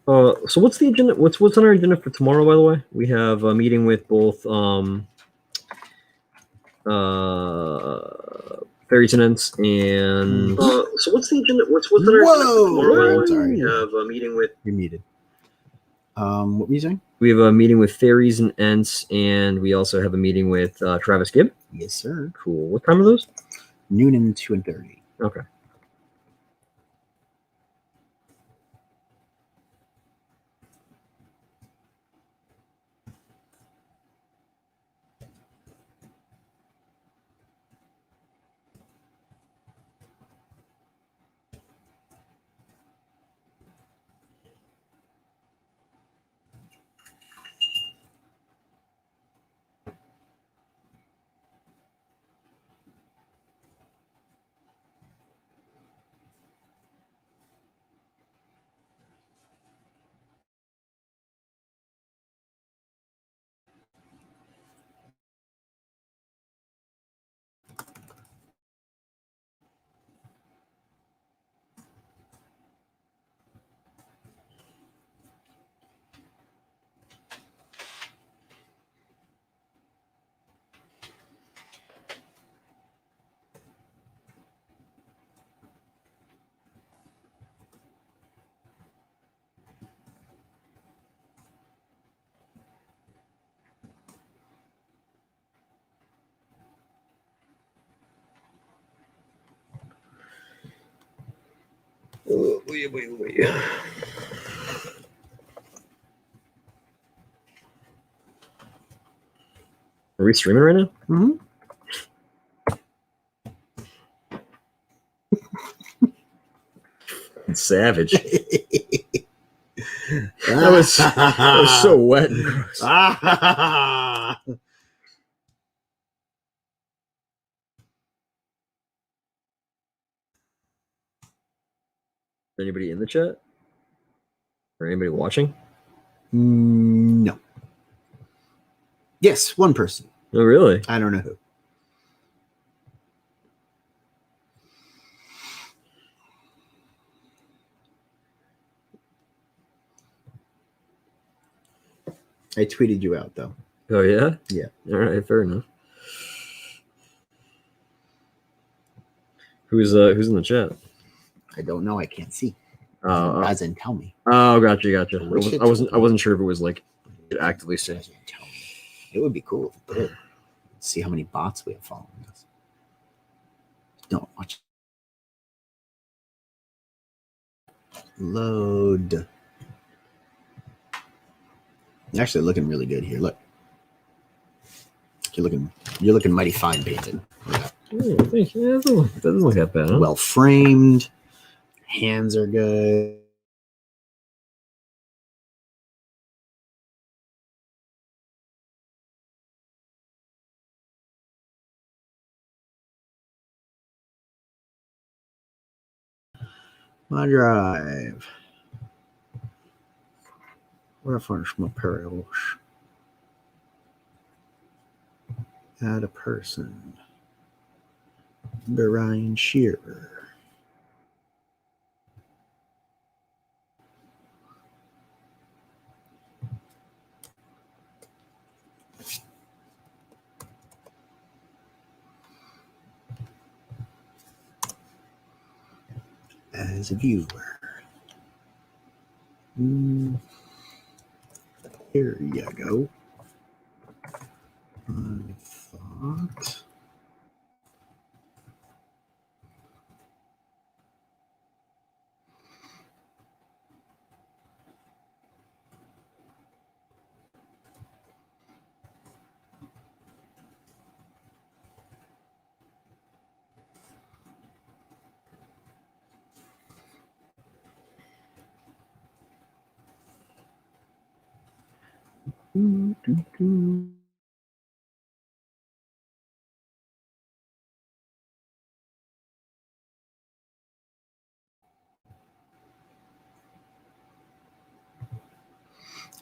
So what's the agenda? What's on our agenda for tomorrow? By the way, we have a meeting with both Fairies and Ents and. So what's the agenda? What's on our agenda for tomorrow? I'm sorry. We have a meeting with. You're muted. What were you saying? We have a meeting with Fairies and Ents, and we also have a meeting with Travis Gibb. Yes, sir. Cool. What time are those? Noon and 2:30. Okay. Wait. Are we streaming right now? Mm-hmm. Savage. that was so wet and gross. Anybody in the chat? Or anybody watching? No. Yes, one person. Oh, really? I don't know who. I tweeted you out, though. Oh, yeah? Yeah. All right, fair enough. Who's in the chat? I don't know. I can't see. As in, tell me. Oh, gotcha. I wasn't sure if it was like you could actively see. Tell me. It would be cool if it did. See how many bots we have following us. Don't watch. Load. You're actually looking really good here. Look. You're looking mighty fine painted. Yeah, thank you. Yeah, it doesn't look that bad. Huh? Well framed. Hands are good. My drive. Where I find my perils? Add a person. Brian Shearer. As a viewer. Here you go. I thought.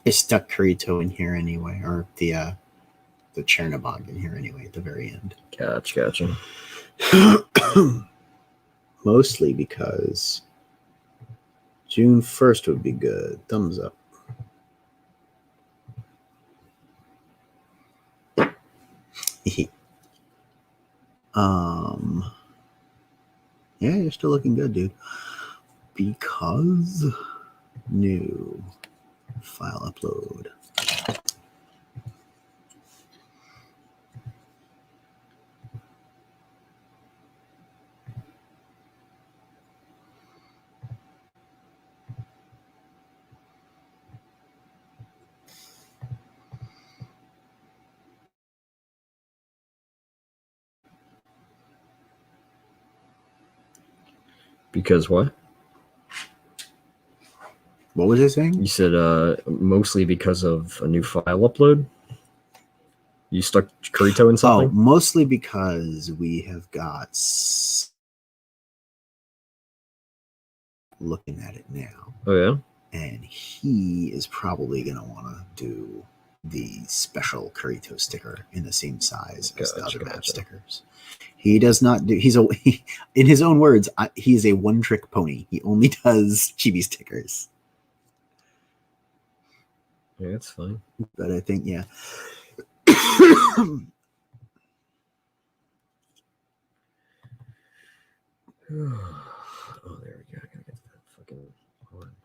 I stuck Kurito in here anyway, or the Chernobog in here anyway at the very end. Gotcha. Mostly because June 1st would be good. Thumbs up. Yeah, you're still looking good, dude. Because new file upload. Because what? What was I saying? You said mostly because of a new file upload? You stuck Kurito in something? Oh, mostly because we have got looking at it now. Oh, yeah? And he is probably going to want to do the special Kurito sticker in the same size as the other map stickers. He does not do, in his own words, he's a one-trick pony. He only does chibi stickers. Yeah, that's fine. But I think, yeah. Oh, there we go. I gotta get that fucking horn.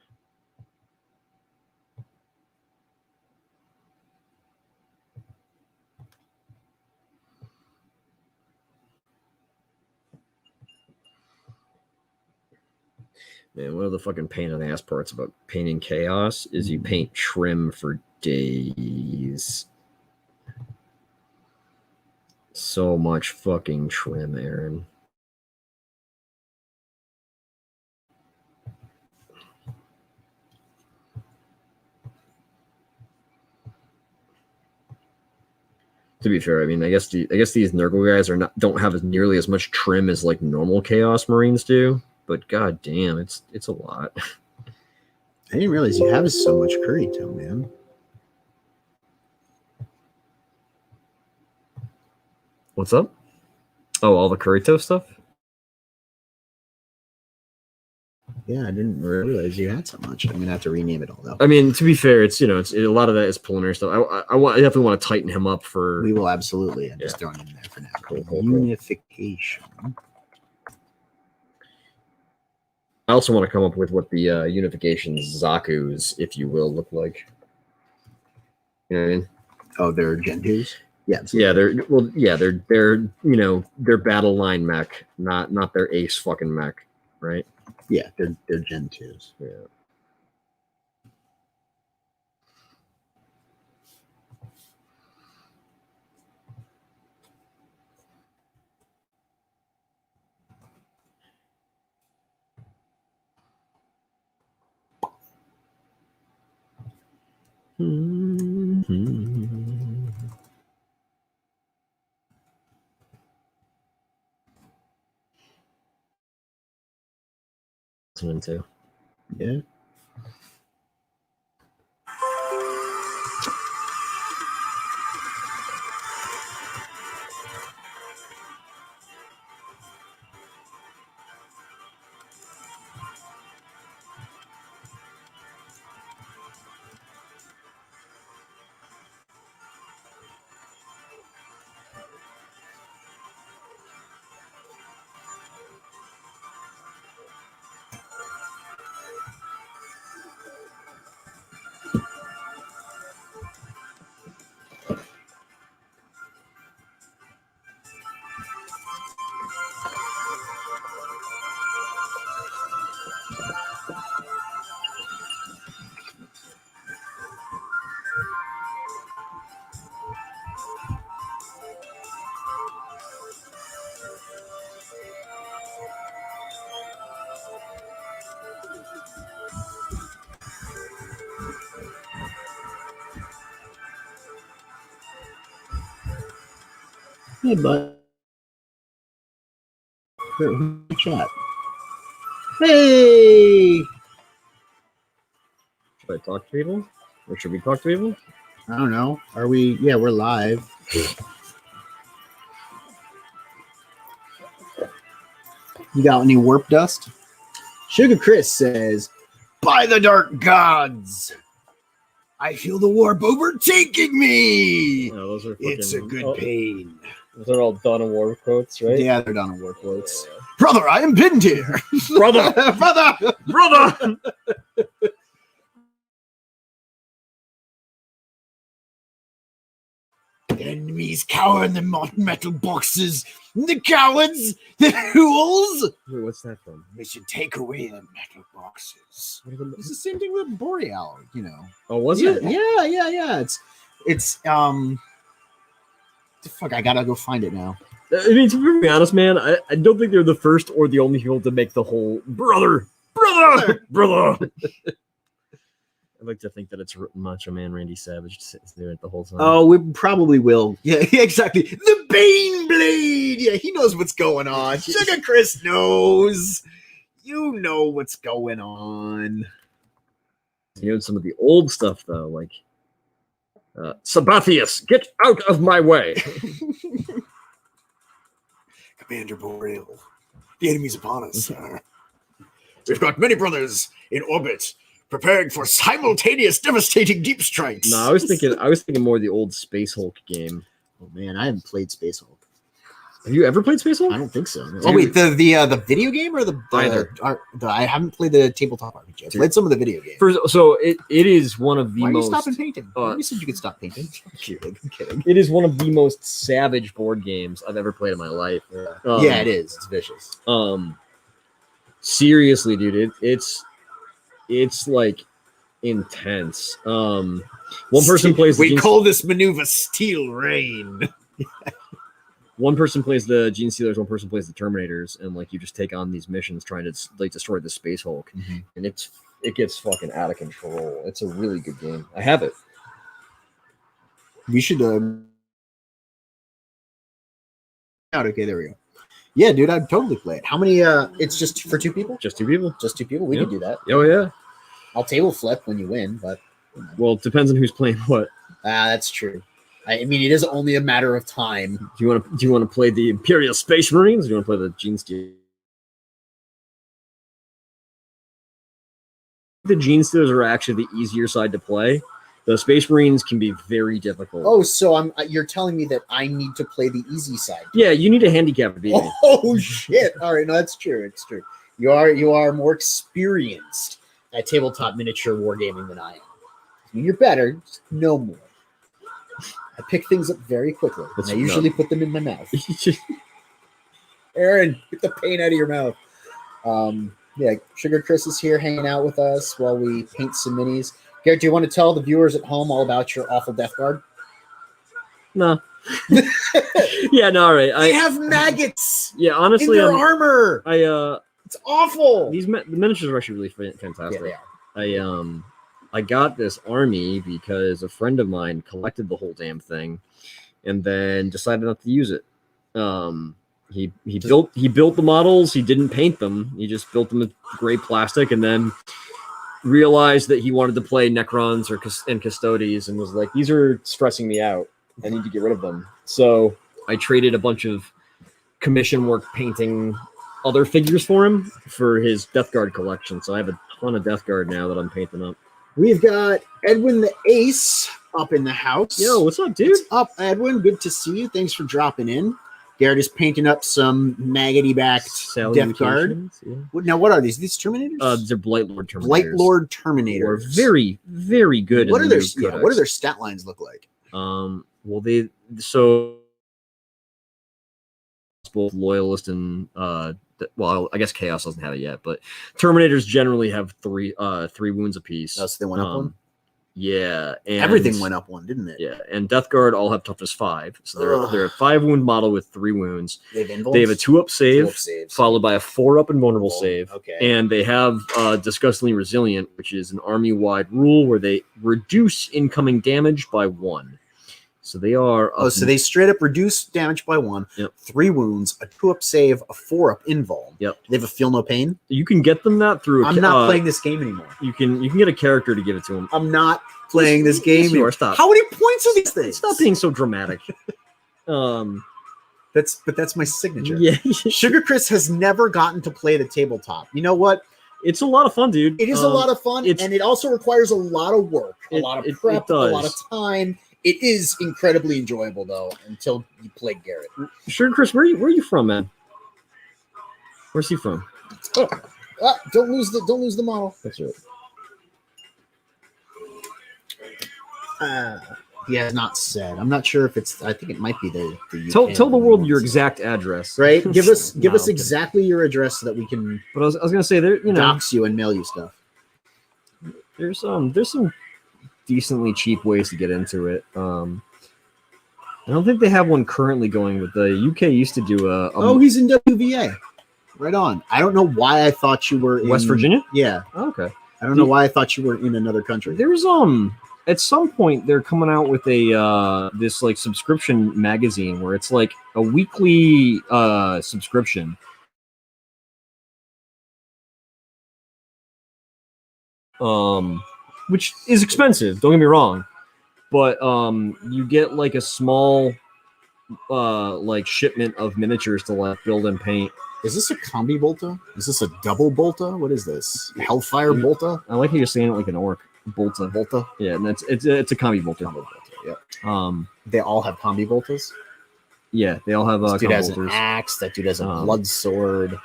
Man, one of the fucking pain in the ass parts about painting chaos is you paint trim for days. So much fucking trim, Aaron. To be fair, I mean, I guess these Nurgle guys don't have nearly as much trim as like normal Chaos Marines do. But god damn, it's a lot. I didn't realize you have so much Kurito, man. What's up? Oh, all the Kurito stuff? Yeah, I didn't realize you had so much. I'm gonna have to rename it all though. I mean, to be fair, it's a lot of that is preliminary stuff. I definitely want to tighten him up for. We will absolutely. I'm just throwing it in there for now. Cool. Unification. I also want to come up with what the unification Zaku's, if you will, look like. You know what I mean? Oh, they're Gen 2s? Yeah. Absolutely. They're battle line mech, not their ace fucking mech, right? Yeah, they're Gen 2s. Yeah. Too. Yeah. Hey, bud. Who's chat? Hey! Should I talk to people? Or should we talk to people? I don't know. Are we? Yeah, we're live. You got any warp dust? Sugar Chris says, By the dark gods, I feel the warp overtaking me. No, those are It's a good pain. Those are all Dawn of War quotes, right? Yeah, they're Dawn of War quotes. Brother, I am pinned here. Brother, Brother, brother. The enemies cower in the metal boxes. The cowards, the fools. Wait, what's that from? We should take away the metal boxes. What are It's the same thing with Boreal, you know. Oh, was yeah, it? Yeah. It's fuck, I gotta go find it now. I mean, to be honest, man, I don't think they're the first or the only people to make the whole brother. I'd like to think that it's Macho Man Randy Savage doing it the whole time. Oh, we probably will. Yeah, exactly. The Bane Blade. Yeah, he knows what's going on. Sugar Chris knows. You know what's going on. You know, some of the old stuff though, like Sabathius, get out of my way. Commander Boreal, the enemy's upon us, sir. We've got many brothers in orbit, preparing for simultaneous devastating deep strikes. No, I was thinking more of the old Space Hulk game. Oh man, I haven't played Space Hulk. Have you ever played Space Hulk? I don't think so. No. Oh wait, the video game or the either? I haven't played the tabletop RPG. I've played some of the video games. So it is one of the Why most. Why are you stopping painting? You said you could stop painting. I'm kidding. It is one of the most savage board games I've ever played in my life. Yeah, it is. It's vicious. Seriously, dude, it's like intense. One person plays. We call this maneuver Steel Rain. One person plays the Gene Stealers, one person plays the Terminators, and like you just take on these missions trying to like destroy the Space Hulk, and it gets fucking out of control. It's a really good game. I have it. We should. Okay, there we go. Yeah, dude, I'd totally play it. How many? It's just for two people. Just two people. Just two people. We can do that. Oh yeah. I'll table flip when you win, but well, it depends on who's playing what. That's true. I mean, it is only a matter of time. Do you want to play the Imperial Space Marines? Or do you want to play the Gene Stealers? The Gene Stealers are actually the easier side to play. The Space Marines can be very difficult. Oh, so you're telling me that I need to play the easy side? Yeah, you need a handicap to beat me. Oh shit! All right, no, that's true. It's true. You are more experienced at tabletop miniature wargaming than I am. I mean, you're better, just no more. I pick things up very quickly. And I usually put them in my mouth. Aaron, get the paint out of your mouth. Yeah, Sugar Chris is here hanging out with us while we paint some minis. Garrett, do you want to tell the viewers at home all about your awful Deathguard? No. Yeah, no, all right. They have maggots. Yeah, honestly, in their armor. It's awful. The miniatures are actually really fantastic. Yeah, they are. I got this army because a friend of mine collected the whole damn thing, and then decided not to use it. He built the models. He didn't paint them. He just built them with gray plastic, and then realized that he wanted to play Necrons and Custodes, and was like, "These are stressing me out. I need to get rid of them." So I traded a bunch of commission work painting other figures for him for his Deathguard collection. So I have a ton of Deathguard now that I'm painting up. We've got Edwin the Ace up in the house. Yo, what's up, dude? What's up, Edwin? Good to see you. Thanks for dropping in. Garrett is painting up some maggoty-backed Deathguard. Yeah. Now, what are these? These Terminators? They're Blight Lord Terminators. Blight Lord Terminators. They're very, very good. What are their stat lines look like? Well, both Loyalist and well, I guess Chaos doesn't have it yet, but Terminators generally have three wounds apiece. Oh, so they went up one? Yeah. And everything went up one, didn't it? Yeah, and Deathguard all have toughness 5. So they're a 5-wound model with 3 wounds. They have a 2-up save, followed by a 4-up invulnerable save. Okay. And they have Disgustingly Resilient, which is an army-wide rule where they reduce incoming damage by 1. So they are. So they straight up reduce damage by 1. Yep. 3 wounds, a 2-up save, a 4-up invul. Yep. They have a feel no pain. You can get them that through. I'm not playing this game anymore. You can get a character to give it to them. I'm not playing this game anymore. Stop. How many points are these things? Stop being so dramatic. That's my signature. Yeah. Sugar Chris has never gotten to play the tabletop. You know what? It's a lot of fun, dude. It is a lot of fun, and it also requires a lot of work, a lot of prep, a lot of time. It is incredibly enjoyable, though, until you play Garrett. Sure, Chris, where are you from, man? Where's he from? Oh, don't lose the model. That's right. He has not said. I'm not sure if it's. I think it might be the tell the world your exact address. Right? Give us exactly your address so that we can. But I was gonna say there, dox you and mail you stuff. There's some decently cheap ways to get into it. I don't think they have one currently going, but the UK used to do a. He's in WVA. Right on. I don't know why I thought you were in West Virginia. Yeah. Oh, okay. I don't know why I thought you were in another country. There's at some point they're coming out with a this like subscription magazine where it's like a weekly subscription. Which is expensive, don't get me wrong. But you get like a small like shipment of miniatures to like build and paint. Is this a combi bolta? Is this a double bolta? What is this? Hellfire bolta? I like how you're saying it like an orc. Bolta? Yeah, and it's a combi bolta. Combi bolta, yeah. They all have combi boltas? Yeah, they all have this dude has bolters. An axe, that dude has a blood sword.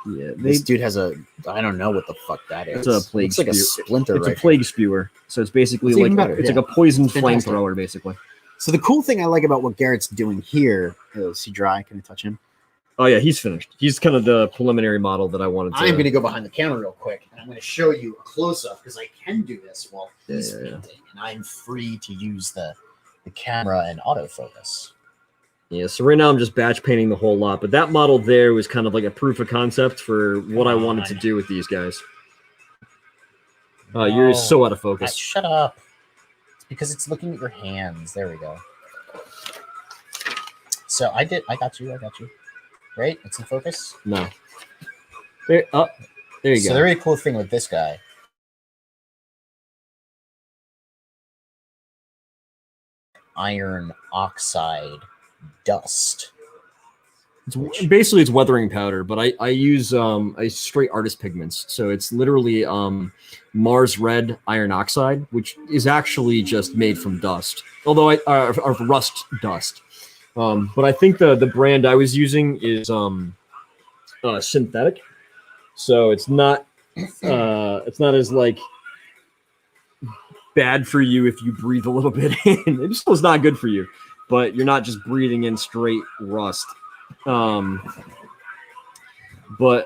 Yeah, this dude has I don't know what the fuck that is. It's a plague It's like a splinter. It's a plague spewer. So it's basically like it's like a poison flamethrower, basically. So the cool thing I like about what Garrett's doing here is he dry? Can I touch him? Oh yeah, he's finished. He's kind of the preliminary model that I wanted to. I'm going to go behind the counter real quick, and I'm going to show you a close-up because I can do this while he's painting, and I'm free to use the camera and autofocus. Yeah, so right now I'm just batch painting the whole lot, but that model there was kind of like a proof of concept for what I wanted to do with these guys. You're so out of focus. Shut up. It's because it's looking at your hands. There we go. So I got you. Right? It's in focus? No. There you go. So the really cool thing with this guy. Iron oxide dust. It's weathering powder, but I use straight artist pigments. So it's literally Mars red iron oxide, which is actually just made from dust. Although or rust dust. But I think the brand I was using is synthetic, so it's not as like bad for you if you breathe a little bit in. It still is not good for you, but you're not just breathing in straight rust. But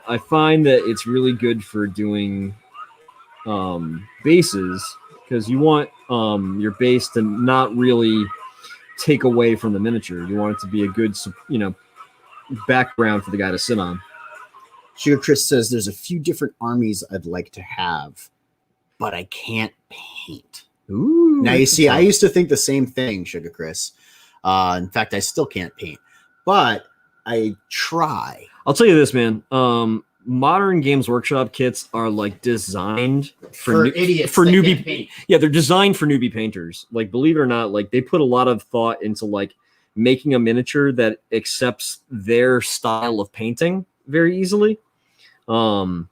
I find that it's really good for doing bases because you want your base to not really take away from the miniature. You want it to be a good, background for the guy to sit on. Sugar Chris says there's a few different armies I'd like to have, but I can't paint. Ooh, now you see, I used to think the same thing, Sugar Chris. In fact, I still can't paint, but I try. I'll tell you this, man. Modern Games Workshop kits are like designed for idiots, for newbie. Yeah, they're designed for newbie painters. Like, believe it or not, like they put a lot of thought into like making a miniature that accepts their style of painting very easily. And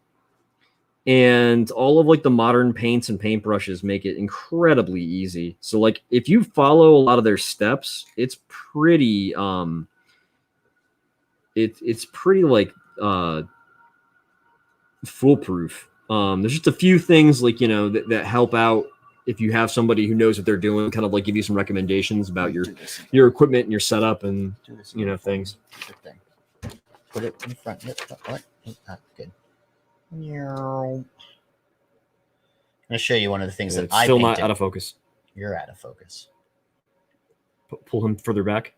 all of like the modern paints and paintbrushes make it incredibly easy. So like if you follow a lot of their steps, it's pretty it's pretty like foolproof. There's just a few things like that help out if you have somebody who knows what they're doing, kind of like give you some recommendations about your equipment and your setup and things. Put it in front. What? Good. I'm going to show you one of the things that I still painted. Not out of focus. You're out of focus. Pull him further back.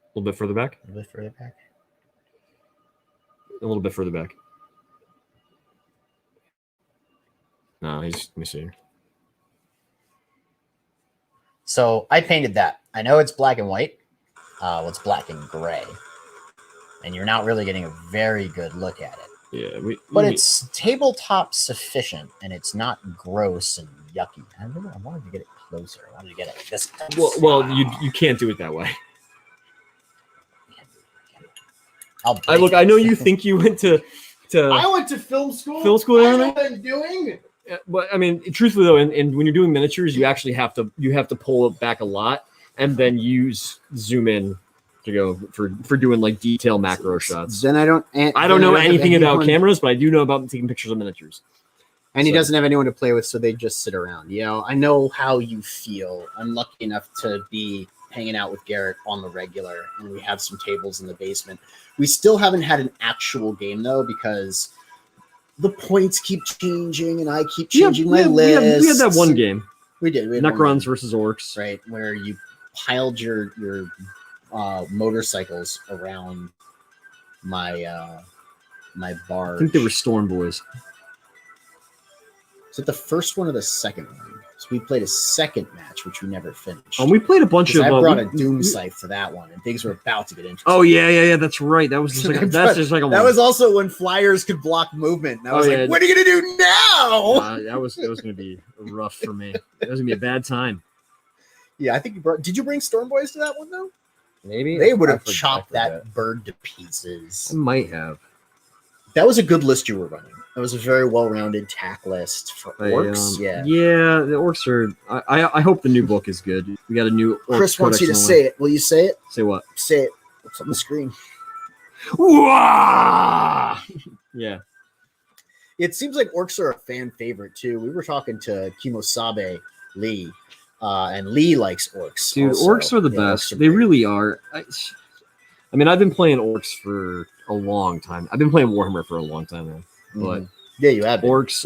A little bit further back. A little bit further back. A little bit further back. No, let me see here. So I painted that. I know it's black and white. It's black and gray. And you're not really getting a very good look at it. Yeah, but it's tabletop sufficient, and it's not gross and yucky. I wanted to get it closer. I wanted to get it this. Well, you can't do it that way. I know you think you went to I went to film school. Film school and I know everything? what I'm doing. But I mean, truthfully though, and when you're doing miniatures, you actually have to pull it back a lot and then use zoom in to go for doing like detail macro shots. Then I don't know anything about anyone, cameras, but I do know about taking pictures of miniatures. and he So- doesn't have anyone to play with, so they just sit around. You know, I know how you feel. I'm lucky enough to be hanging out with Garrett on the regular, and we have some tables in the basement. We still haven't had an actual game though, because the points keep changing, and I keep changing my list. We had that one game, We did. We had one Necrons game, versus Orcs. right, where you piled your motorcycles around my my barge. I think they were Storm Boys. Was it the first one or the second one? So we played a second match, which we never finished. We played a bunch 'Cause of. I brought a we- Doom we- scythe to that one, and things were about to get interesting. Oh yeah. That's right. That was just like that's just like a. That was also when flyers could block movement. And I was Oh, like, yeah. "What are you gonna do now?" that was gonna be rough for me. That was gonna be a bad time. Yeah, I think you brought. Did you bring Storm Boys to that one though? Maybe They would I have forget- chopped I forget. that bird to pieces. I might have. That was a good list you were running. That was a very well-rounded tack list for orcs. Yeah. The orcs are. I hope the new book is good. We got a new. Orc Chris wants you to codex in the say way. it. Will you say it? Say what? Say it. What's on the screen? Wah! Yeah. It seems like orcs are a fan favorite too. We were talking to Kimosabe Lee, and Lee likes orcs. Dude, also. orcs are the Yeah, best. orcs are They great. really are. I mean, I've been playing orcs for a long time. I've been playing Warhammer for a long time now. But Yeah, you have been. orcs,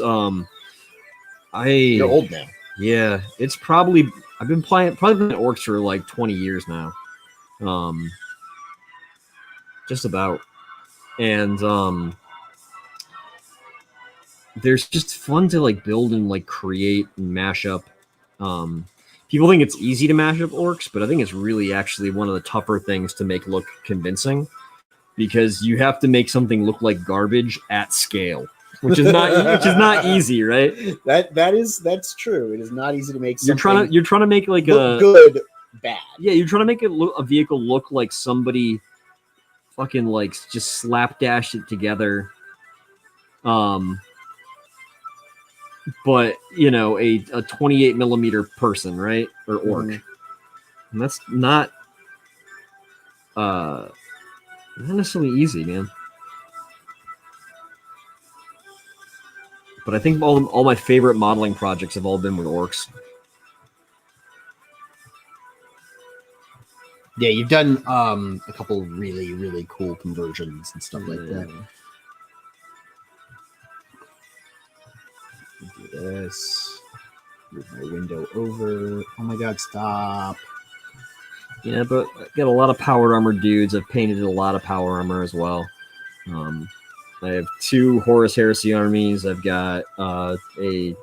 You're old now. Yeah, it's probably I've been playing orcs for like 20 years now. Just about. And there's just fun to like build and like create and mash up. People think it's easy to mash up orcs, but I think it's really actually one of the tougher things to make look convincing because you have to make something look like garbage at scale, which is not easy, right? That's true. It is not easy to make. You're trying to make like look good bad. Yeah, you're trying to make a vehicle look like somebody fucking like just slapdash it together. But you know, a 28 millimeter person, right? Or orc. Mhm. And that's not necessarily easy, man. But I think all my favorite modeling projects have all been with orcs. Yeah, you've done a couple really, really cool conversions and stuff like that. Do this. Move my window over. Oh my god, stop. Yeah, but I got a lot of powered armor dudes. I've painted a lot of power armor as well. I have 2 Horus Heresy armies. I've got a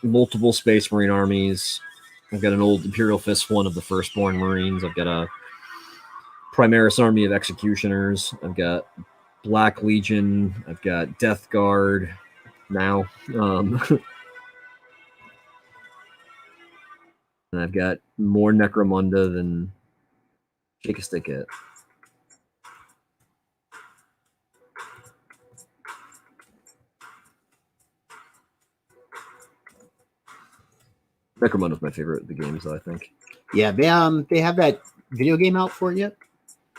multiple Space Marine armies. I've got an old Imperial Fist one of the Firstborn Marines. I've got a Primaris army of Executioners. I've got Black Legion. I've got Deathguard now. And I've got more Necromunda than shake a stick at. Necromunda's my favorite of the games, though, I think. Yeah, they have that video game out for it yet?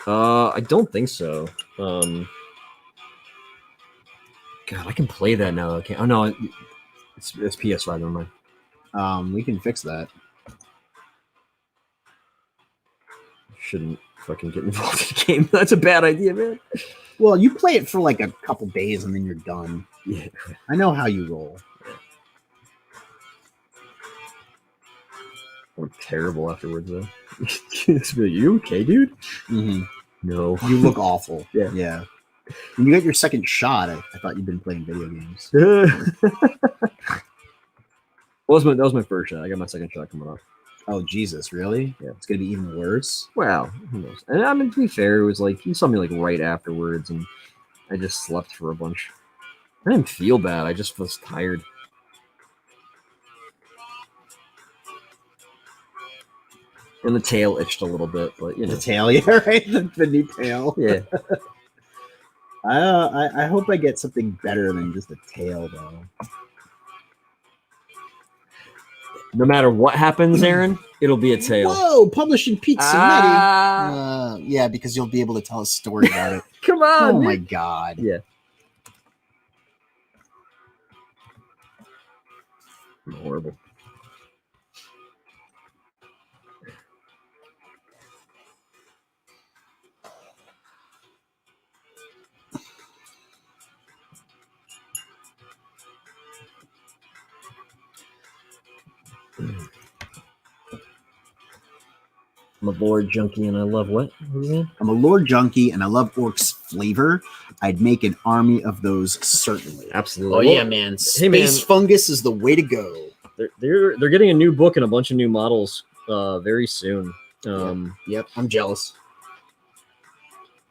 I don't think so. God, I can play that now. Okay. Oh no, it's PS5. Never mind. We can fix that. Shouldn't fucking get involved in the game. That's a bad idea, man. Well, you play it for like a couple days and then you're done. Yeah. I know how you roll. I'm terrible afterwards, though. It's like, you okay, dude? Mm-hmm. No. You look awful. Yeah. Yeah. When you got your second shot, I thought you'd been playing video games. that was my first shot. I got my second shot coming up. Oh, Jesus, really? Yeah. It's going to be even worse? Well, who knows? And I mean, to be fair, it was like, you saw me like right afterwards, and I just slept for a bunch. I didn't feel bad. I just was tired. And the tail itched a little bit, but you know. The tail, yeah, right? The new tail. Yeah. I hope I get something better than just a tail, though. No matter what happens, Aaron, it'll be a tail. Whoa, publishing Pete Cinetti. Yeah, because you'll be able to tell a story about it. Come on. Oh my god. Yeah. Horrible. I'm a lore junkie and I love what? I'm a lore junkie and I love orcs flavor. I'd make an army of those certainly. Absolutely. Oh yeah, man. Space fungus is the way to go. They're getting a new book and a bunch of new models very soon. Yep, I'm jealous.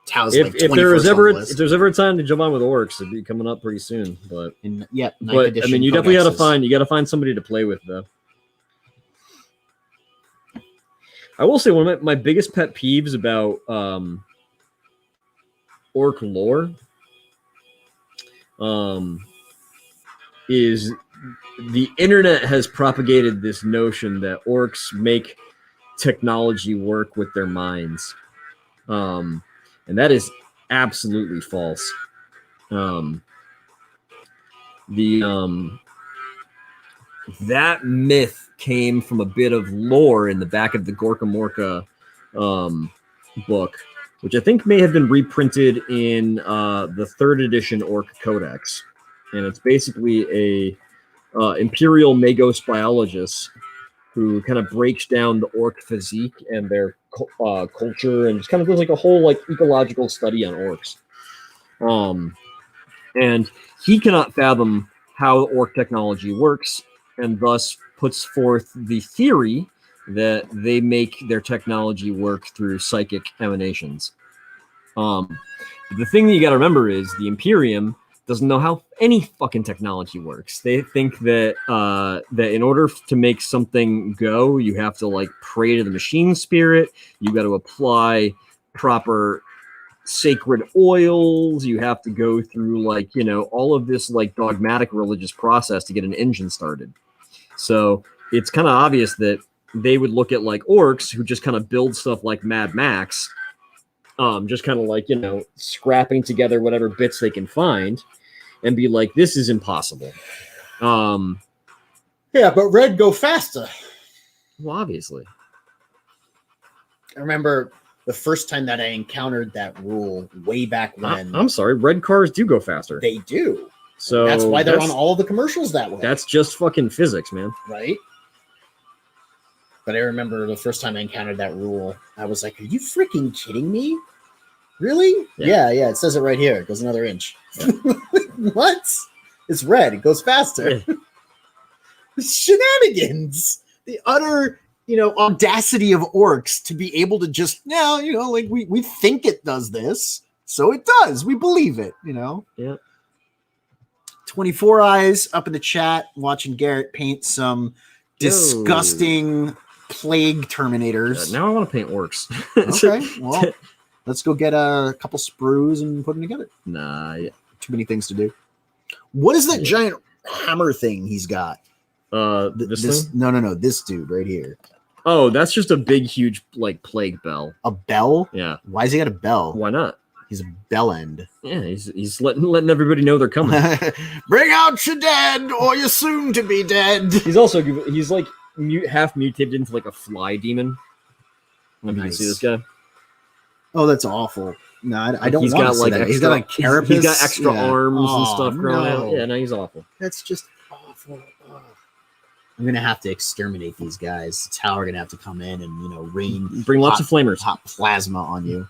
Tao's If, like if there was ever on the list. if there's ever a time to jump on with orcs, it'd be coming up pretty soon. But Ninth I edition mean, you definitely codexes. got to find somebody to play with though. I will say one of my biggest pet peeves about orc lore is the internet has propagated this notion that orcs make technology work with their minds. And that is absolutely false. That myth came from a bit of lore in the back of the Gorka Morka book, which I think may have been reprinted in the 3rd edition Orc Codex. And it's basically a imperial Magos biologist who kind of breaks down the orc physique and their culture and just kind of does like a whole like ecological study on orcs. And he cannot fathom how orc technology works, and thus puts forth the theory that they make their technology work through psychic emanations. The thing that you got to remember is the Imperium doesn't know how any fucking technology works. They think that that in order to make something go, you have to like pray to the machine spirit. You got to apply proper sacred oils. You have to go through like, you know, all of this like dogmatic religious process to get an engine started. So it's kind of obvious that they would look at like orcs who just kind of build stuff like Mad Max, just kind of like, you know, scrapping together whatever bits they can find and be like, this is impossible. Yeah, but red go faster. Well, obviously. I remember the first time that I encountered that rule way back when. I'm sorry, red cars do go faster. They do. So that's why they're on all the commercials that way. That's just fucking physics, man. Right? But I remember the first time I encountered that rule, I was like, are you freaking kidding me? Really? Yeah, it says it right here. It goes another inch. Yeah. What? It's red. It goes faster. Yeah. Shenanigans. The utter, you know, audacity of orcs to be able to just, you know, like we think it does this, so it does. We believe it, you know? Yeah. 24 Eyes up in the chat watching Garrett paint some disgusting plague terminators. Now I want to paint orcs. Okay, well, let's go get a couple sprues and put them together. Nah, yeah. Too many things to do. What is that giant hammer thing he's got? This thing? No. This dude right here. Oh, that's just a big, huge, like, plague bell. A bell? Yeah. Why has he got a bell? Why not? He's a bell end. Yeah, he's letting everybody know they're coming. Bring out your dead, or you're soon to be dead. He's like half mutated into like a fly demon. Nice. You see this guy? Oh, that's awful. No, I don't he's want got to like see that. extra, He's got like carapace. He's got extra arms and stuff growing no. out. Yeah, no, he's awful. That's just awful. Oh. I'm gonna have to exterminate these guys. It's how we're gonna have to come in and, you know, bring lots of flamers, hot plasma on you.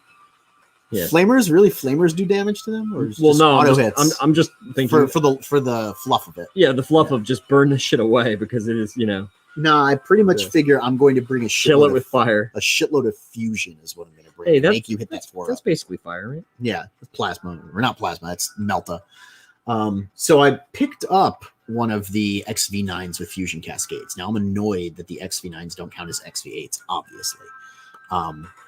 Yeah. Flamers do damage to them, or well, no, auto hits? I'm just thinking for the fluff of it. Yeah, the fluff of just burn this shit away because it is, you know. No, I pretty much figure I'm going to bring a shitload with fire. A shitload of fusion is what I'm going to bring. Hey, make you hit that floor. That's basically fire, right? Yeah, plasma. Or not plasma. That's Melta. So I picked up one of the XV9s with fusion cascades. Now I'm annoyed that the XV9s don't count as XV8s, obviously.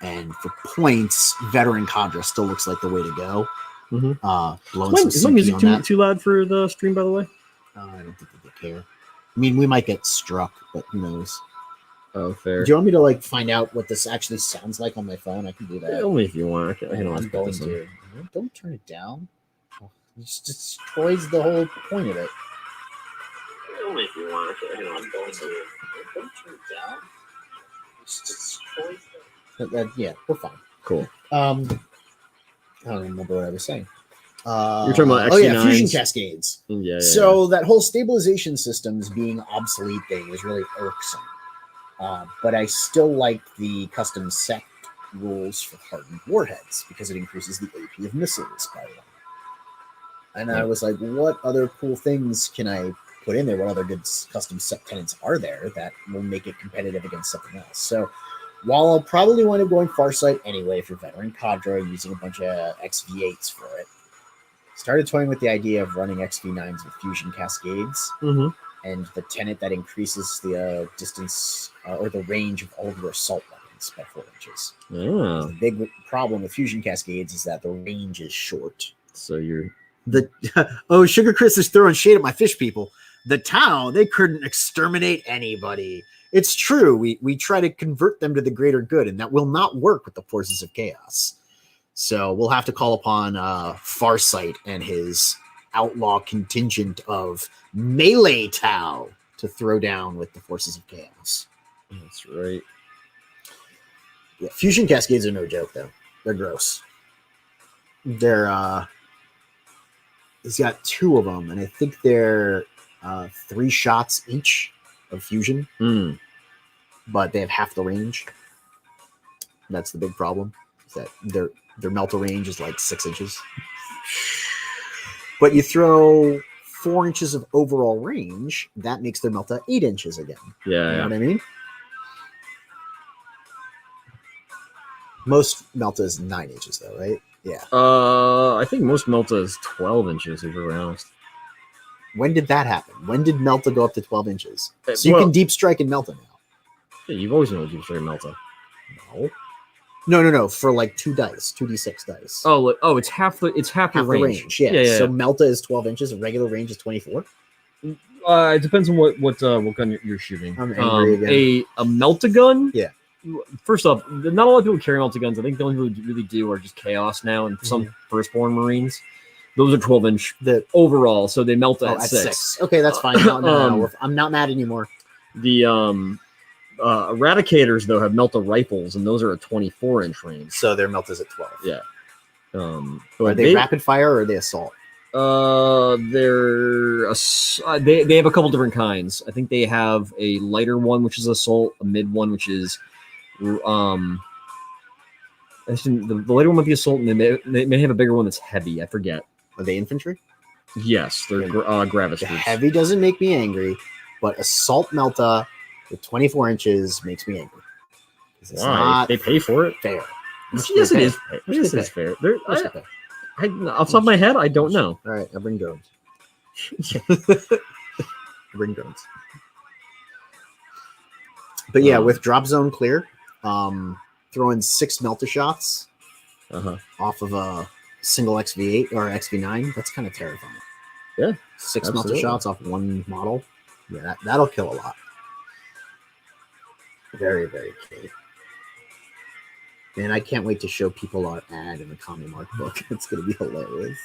And for points, Veteran Cadre still looks like the way to go. Mhm. Blowing Is some my CP music on that. too loud for the stream, by the way? I don't think they care. I mean, we might get struck, but who knows? Oh, fair. Do you want me to like find out what this actually sounds like on my phone? I can do that. Only if you want. I can always I'm put going this in. to. Don't turn it down. Oh, it just destroys the whole point of it. Only if you want. I'm going to. Don't turn it down. It just destroys yeah, we're fine. Cool. I don't remember what I was saying. You're talking about oh yeah, XC9s. fusion cascades. Yeah. So that whole stabilization systems being obsolete thing is really irksome. But I still like the custom set rules for hardened warheads because it increases the AP of missiles by 1. And I was like, what other cool things can I put in there? What other good custom set tenants are there that will make it competitive against something else? So while I'll probably want to go in Farsight anyway for veteran cadre, using a bunch of XV8s for it, started toying with the idea of running XV9s with fusion cascades. Mm-hmm. And the tenet that increases the distance or the range of all of your assault weapons by 4 inches. Oh. The big problem with fusion cascades is that the range is short. So you're Sugar Chris is throwing shade at my fish people. The town, they couldn't exterminate anybody. It's true. We try to convert them to the greater good, and that will not work with the forces of chaos. So we'll have to call upon Farsight and his outlaw contingent of melee Tau to throw down with the forces of chaos. That's right. Yeah, fusion cascades are no joke though. They're gross. They're he's got 2 of them, and I think they're 3 shots each of fusion, but they have half the range. That's the big problem. Is that their melter range is like 6 inches. But you throw 4 inches of overall range, that makes their melta 8 inches again. Yeah. You know what I mean? Most melta is 9 inches, though, right? Yeah. I think most Melta is 12 inches, if we're honest. When did that happen? When did melta go up to 12 inches? So you can deep strike in melta now. Yeah, you've always known deep strike Melta. No. For like 2 dice, 2d6 dice. Oh, it's half the range. Yeah. So melta is 12 inches. And regular range is 24. It depends on what gun you're shooting. I'm angry again. A Melta gun. Yeah. First off, not a lot of people carry Melta guns. I think the only people who really do are just Chaos now, and some Firstborn Marines. Those are 12-inch overall, so they melt at 6. Okay, that's fine. No, I'm not mad anymore. The Eradicators though have Melta rifles, and those are a 24-inch range. So their melt is at 12. Yeah. Are they rapid fire or are they assault? They have a couple different kinds. I think they have a lighter one, which is assault, a mid one, which is actually the lighter one might be assault, and they may have a bigger one that's heavy. I forget. Are they infantry? Yes, they're Gravis The troops. heavy doesn't make me angry, but assault melta with 24 inches makes me angry. It's Why? not They pay for it. fair. Yes, it is. Yes, it is fair. Off the top of my head, I don't know. All right, I bring drones. Bring drones. But yeah, with drop zone clear, throwing 6 melta shots off of a single XV8 or XV9, that's kind of terrifying. Yeah, 6 melta shots off one model. Yeah, that'll kill a lot. Very, very key. And I can't wait to show people our ad in the Common Mark book. It's going to be hilarious.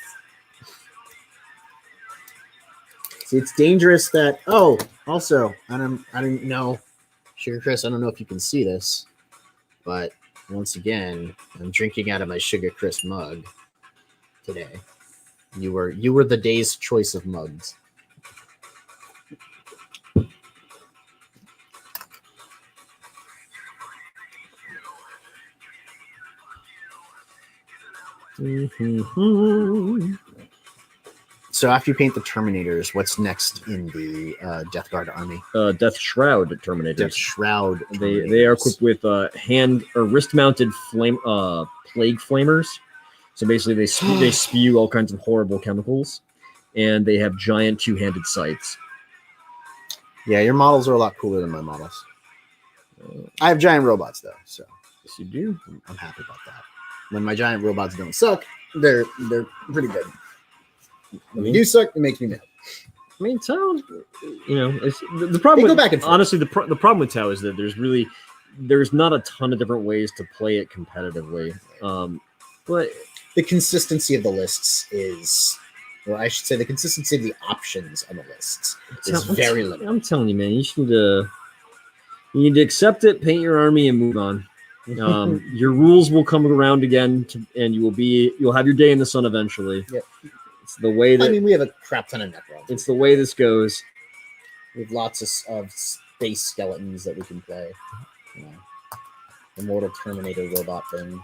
See, it's dangerous that. Oh, also, I don't know, Sugar Chris. I don't know if you can see this, but once again, I'm drinking out of my Sugar Chris mug today. You were the day's choice of mugs. So after you paint the Terminators, what's next in the Deathguard army? Death Shroud Terminators. Death Shroud. They are equipped with hand or wrist-mounted flame plague flamers. So basically, they spew all kinds of horrible chemicals, and they have giant 2-handed sights. Yeah, your models are a lot cooler than my models. I have giant robots though, so Yes, you do. I'm happy about that. When my giant robots don't suck, They're pretty good. When you do suck, it makes me mad. I mean, Tau, it's the problem. They go back and forth. Honestly, the problem with Tau is that there's not a ton of different ways to play it competitively. But the consistency of the lists is, or I should say, the consistency of the options on the lists is very limited. I'm telling you, man, you need to accept it, paint your army, and move on. Your rules will come around again, and you'll have your day in the sun eventually. Yep. It's the way that we have a crap ton of Necrons. It's the way this goes. We have lots of space skeletons that we can play. Immortal Terminator robot things.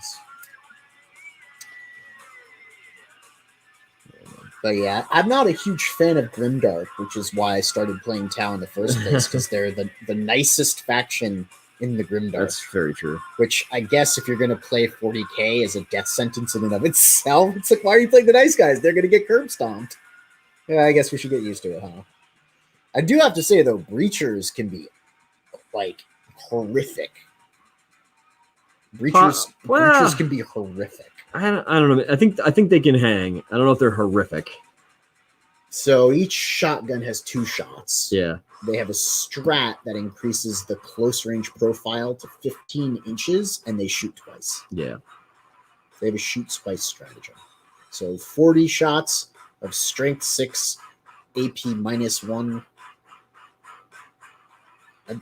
But yeah, I'm not a huge fan of Grimdark, which is why I started playing Tau in the first place, because they're the nicest faction in the Grimdark. That's very true. Which I guess if you're going to play 40k as a death sentence in and of itself, it's like, why are you playing the nice guys? They're going to get curb stomped. Yeah, I guess we should get used to it, huh? I do have to say, though, Breachers can be, like, horrific. Breachers can be horrific. I don't know. I think they can hang. I don't know if they're horrific. So each shotgun has 2 shots. Yeah. They have a strat that increases the close range profile to 15 inches, and they shoot twice. Yeah. They have a shoot twice strategy. So 40 shots of strength 6, AP -1.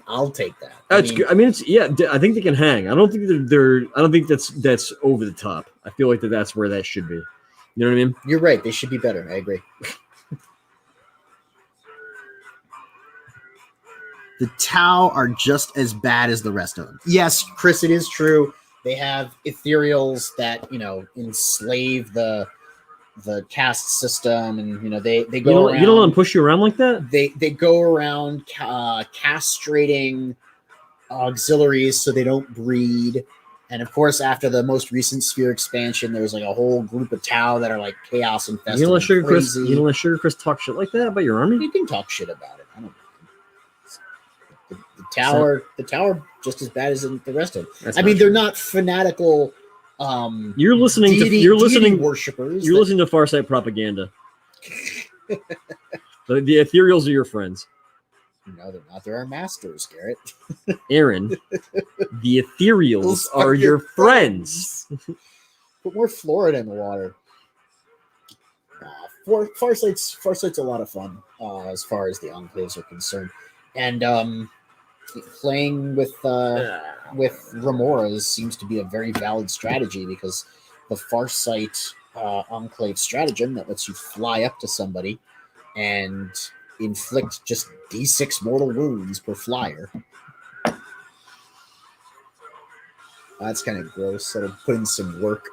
I'll take that. That's good. I mean, I think they can hang. I don't think I don't think that's over the top. I feel like that's where that should be. You know what I mean? You're right. They should be better. I agree. The Tau are just as bad as the rest of them. Yes, Chris, it is true. They have ethereals that, enslave the caste system, and they go around. You don't let them push you around like that? They go around castrating auxiliaries so they don't breed. And of course, after the most recent Sphere expansion, there's like a whole group of Tau that are like chaos infested. You don't let Sugar Chris talk shit like that about your army? You can talk shit about it. I don't know. The Tower just as bad as the rest of them. They're not fanatical. You're listening worshippers. You're listening to Farsight propaganda. the ethereals are your friends. No, they're not. They're our masters, Garrett. Aaron, the ethereals are your friends. Put more fluoride in the water. Farsight's a lot of fun as far as the enclaves are concerned, and playing with Remoras seems to be a very valid strategy, because the Farsight enclave stratagem that lets you fly up to somebody and inflict just d6 mortal wounds per flyer. That's kind of gross. That'll put in some work.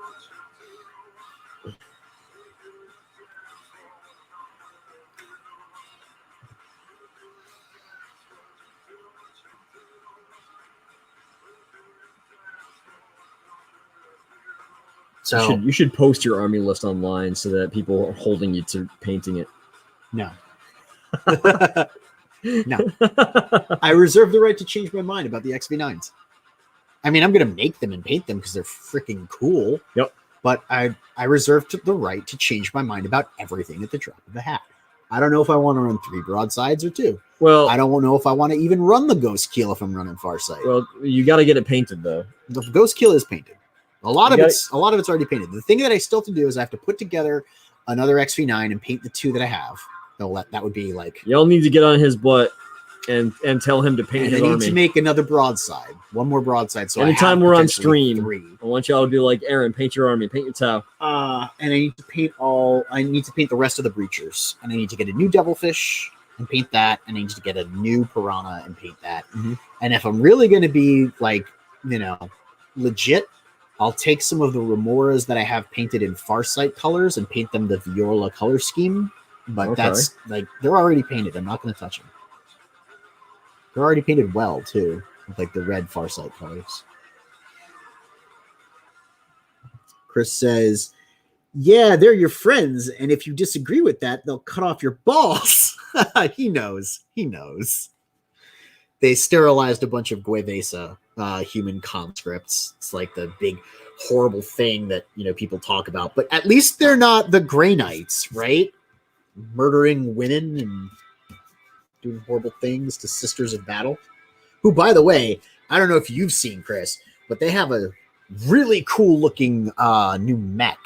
So you should post your army list online so that people are holding you to painting it. No. No. I reserve the right to change my mind about the XV9s. I mean, I'm going to make them and paint them because they're freaking cool. Yep. But I reserve the right to change my mind about everything at the drop of a hat. I don't know if I want to run 3 broadsides or 2. Well, I don't know if I want to even run the Ghost Keel if I'm running Farsight. Well, you got to get it painted, though. The Ghost Keel is painted. A lot of it's already painted. The thing that I still have to do is I have to put together another XV9 and paint the 2 that I have. That would be like, y'all need to get on his butt and tell him to paint his army. I need to make another broadside, one more broadside. So anytime we're on stream, 3. I want y'all to be like, Aaron, paint your army, paint your Tau. And I need to paint the rest of the Breachers, and I need to get a new Devilfish and paint that, and I need to get a new Piranha and paint that. Mm-hmm. And if I'm really going to be like, legit, I'll take some of the Remoras that I have painted in Farsight colors and paint them the Viola color scheme. But that's like, they're already painted. I'm not going to touch them. They're already painted well, too, with like the red Farsight colors. Chris says, yeah, they're your friends. And if you disagree with that, they'll cut off your balls. He knows. they sterilized a bunch of Guevesa human conscripts. It's like the big horrible thing that people talk about, but at least they're not the Grey Knights, right? Murdering women and doing horrible things to Sisters of Battle, who, by the way, I don't know if you've seen, Chris, but they have a really cool looking new mech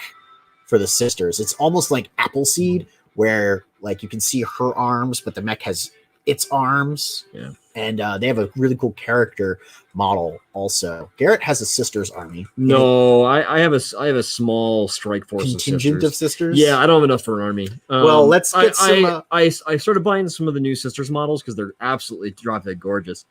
for the Sisters. It's almost like Appleseed, where like you can see her arms, but the mech has its arms. Yeah. And they have a really cool character model also. Garrett has a Sisters army. No, I have a small strike force Contingent of Sisters. Yeah, I don't have enough for an army. Well, let's get some. I started buying some of the new Sisters models because they're absolutely drop-dead gorgeous.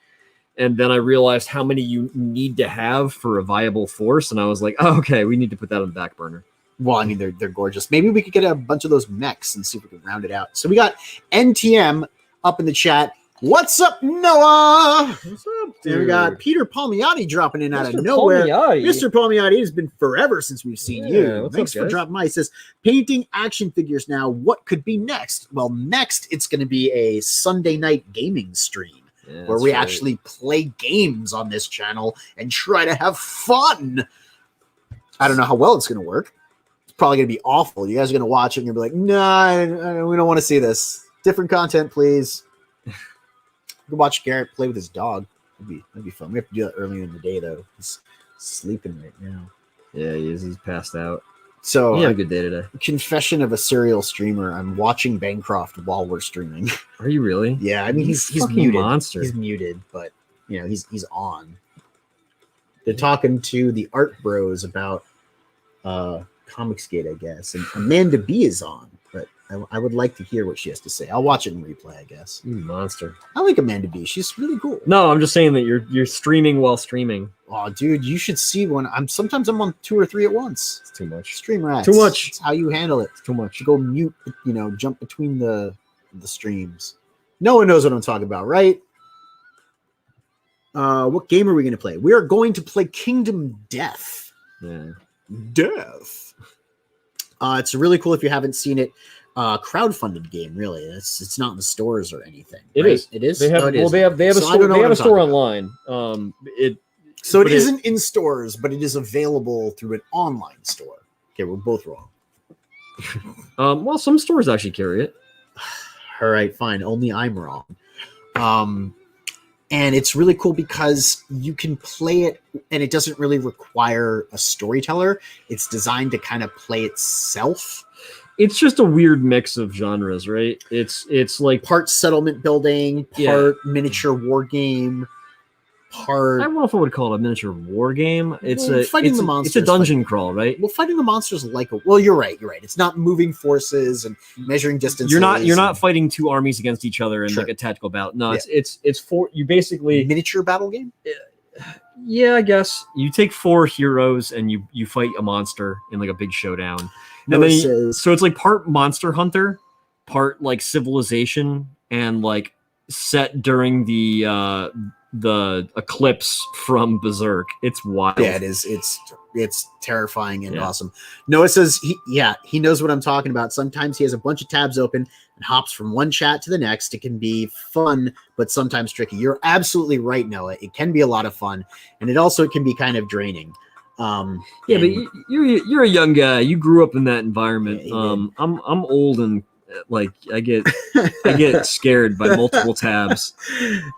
And then I realized how many you need to have for a viable force, and I was like, oh, okay, we need to put that on the back burner. Well, I mean, they're gorgeous. Maybe we could get a bunch of those mechs and see if we can round it out. So we got NTM up in the chat. What's up, Noah? What's up, dude? And we got Peter Palmiotti dropping in out of nowhere. Mr. Palmiotti, it's been forever since we've seen you. Thanks for dropping by. He says, painting action figures now. What could be next? Well, next, it's going to be a Sunday night gaming stream where we actually play games on this channel and try to have fun. I don't know how well it's going to work. It's probably going to be awful. You guys are going to watch it and you're going to be like, nah, we don't want to see this. Different content, please. You can watch Garrett play with his dog. That'd be fun. We have to do that earlier in the day, though. He's sleeping right now. Yeah, he is. He's passed out. So he had a good day today. Confession of a serial streamer. I'm watching Bancroft while we're streaming. Are you really? Yeah, I mean he's fucking muted. Monster. He's muted, but he's on. They're talking to the Art Bros about Comicsgate, I guess, and Amanda B is on. But I would like to hear what she has to say. I'll watch it in replay, I guess. You monster. I like Amanda B. She's really cool. No, I'm just saying that you're streaming while streaming. Oh, dude, you should see when sometimes I'm on 2 or 3 at once. It's too much. Stream rats. Too much. It's how you handle it. It's too much. You go mute, jump between the streams. No one knows what I'm talking about, right? What game are we going to play? We are going to play Kingdom Death. Yeah. Death. It's really cool if you haven't seen it. Crowdfunded game, really. It's not in the stores or anything. It is. It is. They have. It is. They have a So store. They have a store online. It isn't in stores, but it is available through an online store. Okay, we're both wrong. Well, some stores actually carry it. All right, fine. Only I'm wrong. And it's really cool because you can play it and it doesn't really require a storyteller. It's designed to kind of play itself. It's just a weird mix of genres, right? It's like part settlement building, part miniature war game, part. I don't know if I would call it a miniature war game. It's fighting the monsters. It's a dungeon crawl, right? Well, fighting the monsters you're right. It's not moving forces and measuring distances. You're not fighting two armies against each other in like a tactical battle. No, it's for you basically miniature battle game. Yeah, I guess you take 4 heroes and you fight a monster in like a big showdown. And then so it's like part Monster Hunter, part like Civilization, and like set during the eclipse from Berserk. It's wild. Yeah, it is. It's terrifying and awesome. Noah says he knows what I'm talking about. Sometimes he has a bunch of tabs open and hops from one chat to the next. It can be fun, but sometimes tricky. You're absolutely right, Noah. It can be a lot of fun, and it also can be kind of draining. But you're a young guy. You grew up in that environment. I'm old and like I get scared by multiple tabs.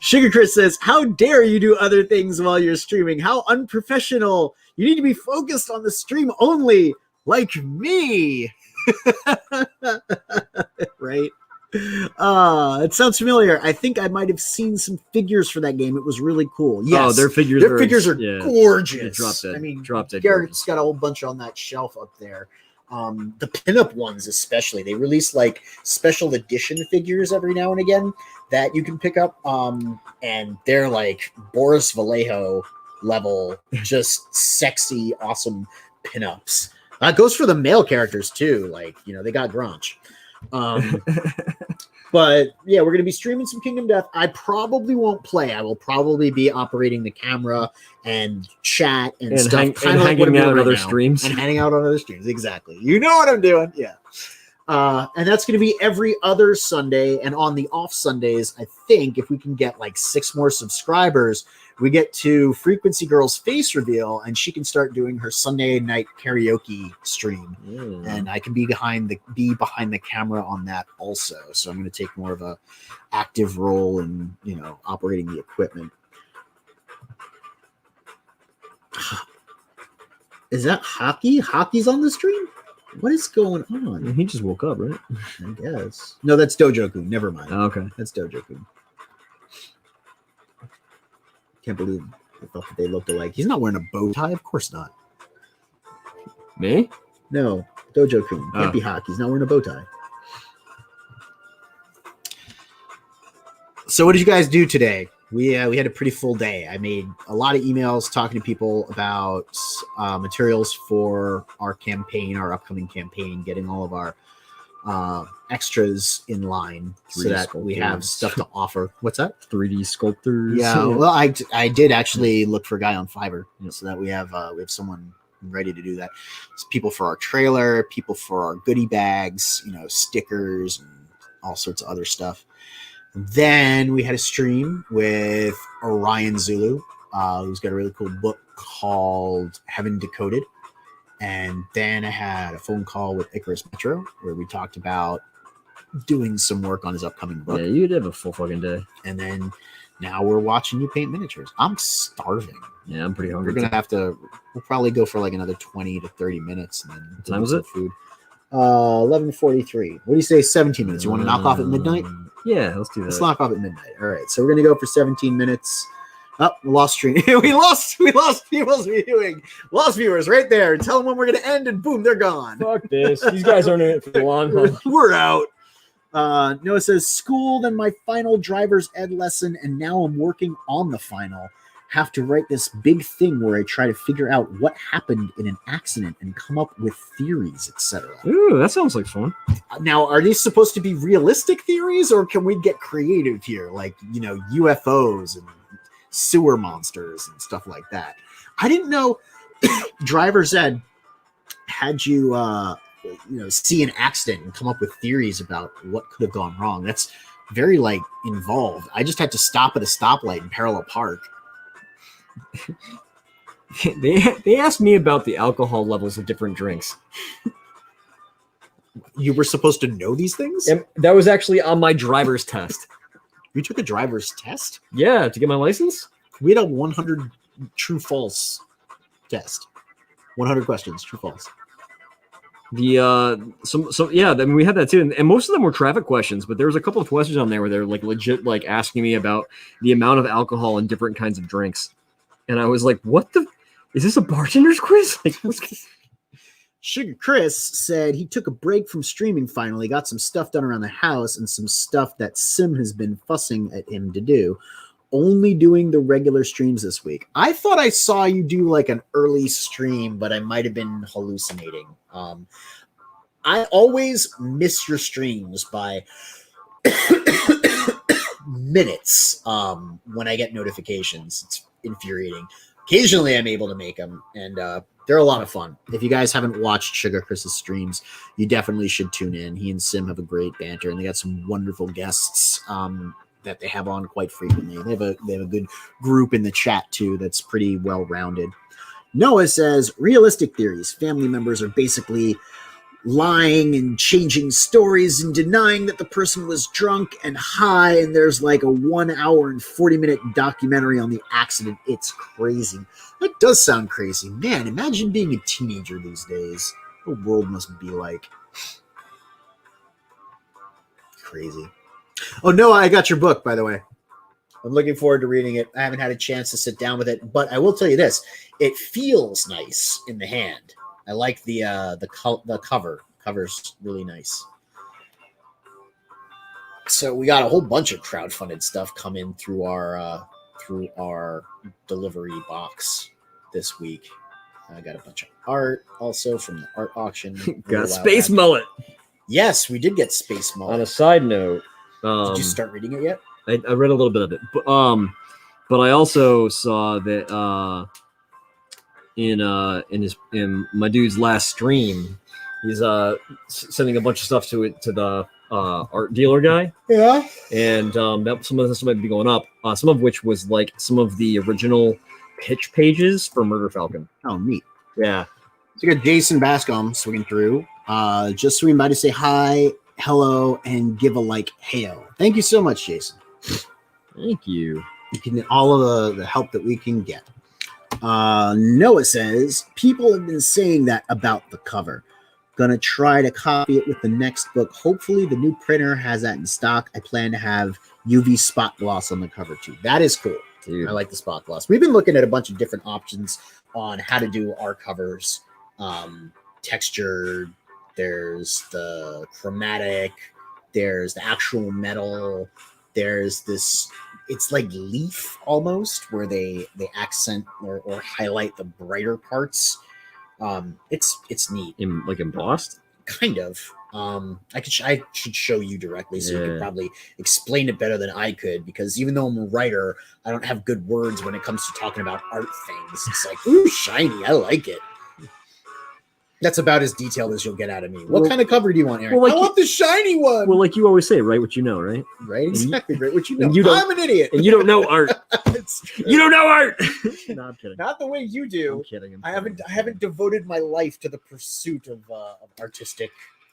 Sugar Chris says, "How dare you do other things while you're streaming? How unprofessional! You need to be focused on the stream only, like me." Right? It sounds familiar. I think I might have seen some figures for that game. It was really cool. Yes, their figures are gorgeous. Drop dead. Garrett's got a whole bunch on that shelf up there. The pinup ones especially, they release like special edition figures every now and again that you can pick up, and they're like Boris Vallejo level, just sexy, awesome pinups. Goes for the male characters too, like they got Gronch. But yeah, we're gonna be streaming some Kingdom Death. I probably won't play. I will probably be operating the camera and chat and stuff, hanging out on other streams. And hanging out on other streams. Exactly. You know what I'm doing. Yeah. And that's going to be every other Sunday. And on the off Sundays, I think if we can get like 6 more subscribers, we get to Frequency Girl's face reveal, and she can start doing her Sunday night karaoke stream. And I can be behind the camera on that also. So I'm going to take more of a active role in, operating the equipment. Is that hockey? Hockey's on the stream? What is going on? He just woke up, right? I guess. No, that's Dojo-kun. Never mind. Oh, okay. That's Dojo-kun. Can't believe I thought that they looked alike. He's not wearing a bow tie. Of course not. Me? No. Dojo-kun. Can't be hockey. He's not wearing a bow tie. So what did you guys do today? We had a pretty full day. I made a lot of emails talking to people about materials for our campaign, our upcoming campaign, getting all of our extras in line so that we have stuff to offer. What's that? 3D sculptors. Yeah. Well, I did actually look for a guy on Fiverr so that we have someone ready to do that. It's people for our trailer, people for our goodie bags, stickers and all sorts of other stuff. Then we had a stream with Orion Zulu, who's got a really cool book called Heaven Decoded. And then I had a phone call with Icarus Metro, where we talked about doing some work on his upcoming book. Yeah, you did have a full fucking day. And then now we're watching you paint miniatures. I'm starving. Yeah, I'm pretty hungry. We'll probably go for like another 20 to 30 minutes. And then what time is it? Food. 11:43. What do you say? 17 minutes. You want to knock off at midnight? Yeah, let's do that. Let's knock off at midnight. All right. So we're gonna go for 17 minutes. Oh, we lost stream. we lost people's viewing. Lost viewers right there. Tell them when we're gonna end, and boom, they're gone. Fuck this. These guys aren't in it for the long haul. We're out. Noah says school, then my final driver's ed lesson, and now I'm working on the final. Have to write this big thing where I try to figure out what happened in an accident and come up with theories, etc. Ooh, that sounds like fun. Now, are these supposed to be realistic theories, or can we get creative here, like UFOs and sewer monsters and stuff like that? I didn't know driver's ed had you see an accident and come up with theories about what could have gone wrong. That's very involved. I just had to stop at a stoplight in Parallel Park. They asked me about the alcohol levels of different drinks. You were supposed to know these things? And that was actually on my driver's test. You took a driver's test? Yeah, to get my license. We had a 100 true false test. 100 questions, true false. Yeah, I mean, we had that too, and most of them were traffic questions, but there was a couple of questions on there where they're legit asking me about the amount of alcohol in different kinds of drinks. And I was like, what is this a bartender's quiz? Sugar Chris said he took a break from streaming finally, got some stuff done around the house and some stuff that Sim has been fussing at him to do. Only doing the regular streams this week. I thought I saw you do an early stream, but I might have been hallucinating. I always miss your streams by minutes when I get notifications. It's infuriating. Occasionally I'm able to make them, and they're a lot of fun. If you guys haven't watched Sugar Chris's streams, you definitely should tune in. He and Sim have a great banter, and they got some wonderful guests that they have on quite frequently. They have a good group in the chat too that's pretty well rounded. Noah says realistic theories. Family members are basically lying and changing stories and denying that the person was drunk and high, and there's a 1 hour and 40-minute documentary on the accident. It's crazy. That does sound crazy. Man, imagine being a teenager these days. What the world must be like. Crazy. Oh, no, I got your book, by the way. I'm looking forward to reading it. I haven't had a chance to sit down with it, but I will tell you this. It feels nice in the hand. I like the cover. Cover's really nice. So we got a whole bunch of crowdfunded stuff come in through our delivery box this week. I got a bunch of art also from the art auction. Got Space Mullet. Yes, we did get Space Mullet. On a side note, did you start reading it yet? I read a little bit of it, but I also saw that in my dude's last stream, He's sending a bunch of stuff to the art dealer guy. Yeah. And some of this might be going up. Some of which was like some of the original pitch pages for Murder Falcon. Oh, neat. Yeah. So we got Jason Bascom swinging through. Just swinging by to say hi, hello, and give a like, heyo. Thank you so much, Jason. Thank you. You can all of the help that we can get. Noah says, people have been saying that about the cover. Gonna try to copy it with the next book. Hopefully the new printer has that in stock. I plan to have UV spot gloss on the cover too. That is cool. Dude. I like the spot gloss. We've been looking at a bunch of different options on how to do our covers. Textured, there's the chromatic, there's the actual metal, there's this, it's like leaf almost, where they accent or highlight the brighter parts. It's neat. Like embossed? Kind of. I should show you directly so you could probably explain it better than I could, because even though I'm a writer, I don't have good words when it comes to talking about art things. It's like, ooh, shiny, I like it. That's about as detailed as you'll get out of me. What kind of cover do you want, Aaron? Well, like I want the shiny one. Well, like you always say, write what you know, right? Right, exactly. Right, what you know. And you don't- I'm an idiot. And you don't know art. You don't know art. No, I'm kidding. Not the way you do. I'm kidding. I haven't devoted my life to the pursuit of artistic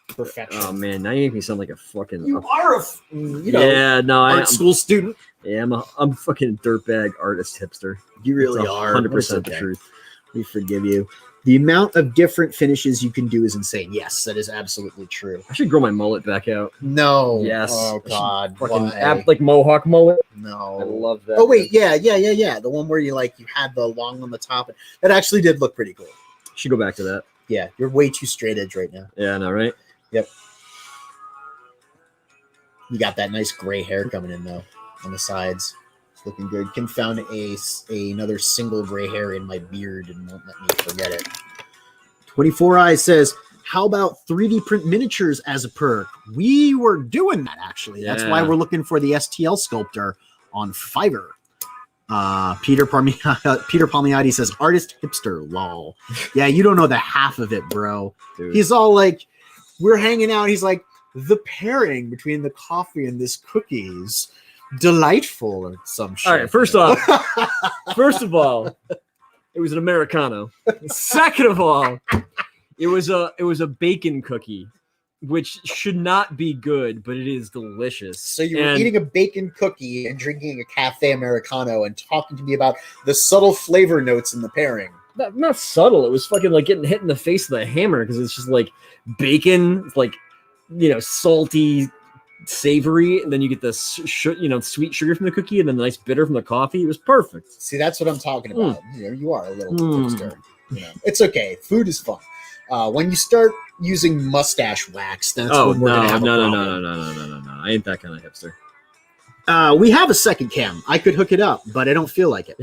perfection. Oh man, now you make me sound like a fucking. You are Yeah, no, art school student. Yeah, I'm a fucking dirtbag artist hipster. You really It's are. 100% the Okay. truth. We forgive you. The amount of different finishes you can do is insane. Yes, that is absolutely true. I should grow my mullet back out. No. Yes. Oh God. Fucking Why? like mohawk mullet. No. I love that. Oh wait, yeah. The one where you had the long on the top. That actually did look pretty cool. Should go back to that. Yeah, you're way too straight edge right now. Yeah, I know, right? Yep. You got that nice gray hair coming in though on the sides. It's looking good. Can found another single gray hair in my beard and won't let me forget it. 24 Eyes says, how about 3D print miniatures as a perk? We were doing that actually. That's why Yeah. we're looking for the STL sculptor on Fiverr. Peter Palmiotti says, artist hipster, lol. Yeah, you don't know the half of it, bro. Dude. He's all like, we're hanging out. He's like, the pairing between the coffee and this cookies, delightful or some shit. All right, first of all, it was an Americano. Second of all, it was a bacon cookie, which should not be good, but it is delicious. So you were eating a bacon cookie and drinking a cafe Americano and talking to me about the subtle flavor notes in the pairing. Not subtle. It was fucking like getting hit in the face with a hammer, because it's just like bacon, like, salty, savory, and then you get the sweet sugar from the cookie, and then the nice bitter from the coffee. It was perfect. See, that's what I'm talking about. You are a little hipster. It's okay. Food is fun. When you start using mustache wax, that's when we're gonna have a problem. No. I ain't that kind of hipster. We have a second cam. I could hook it up, but I don't feel like it.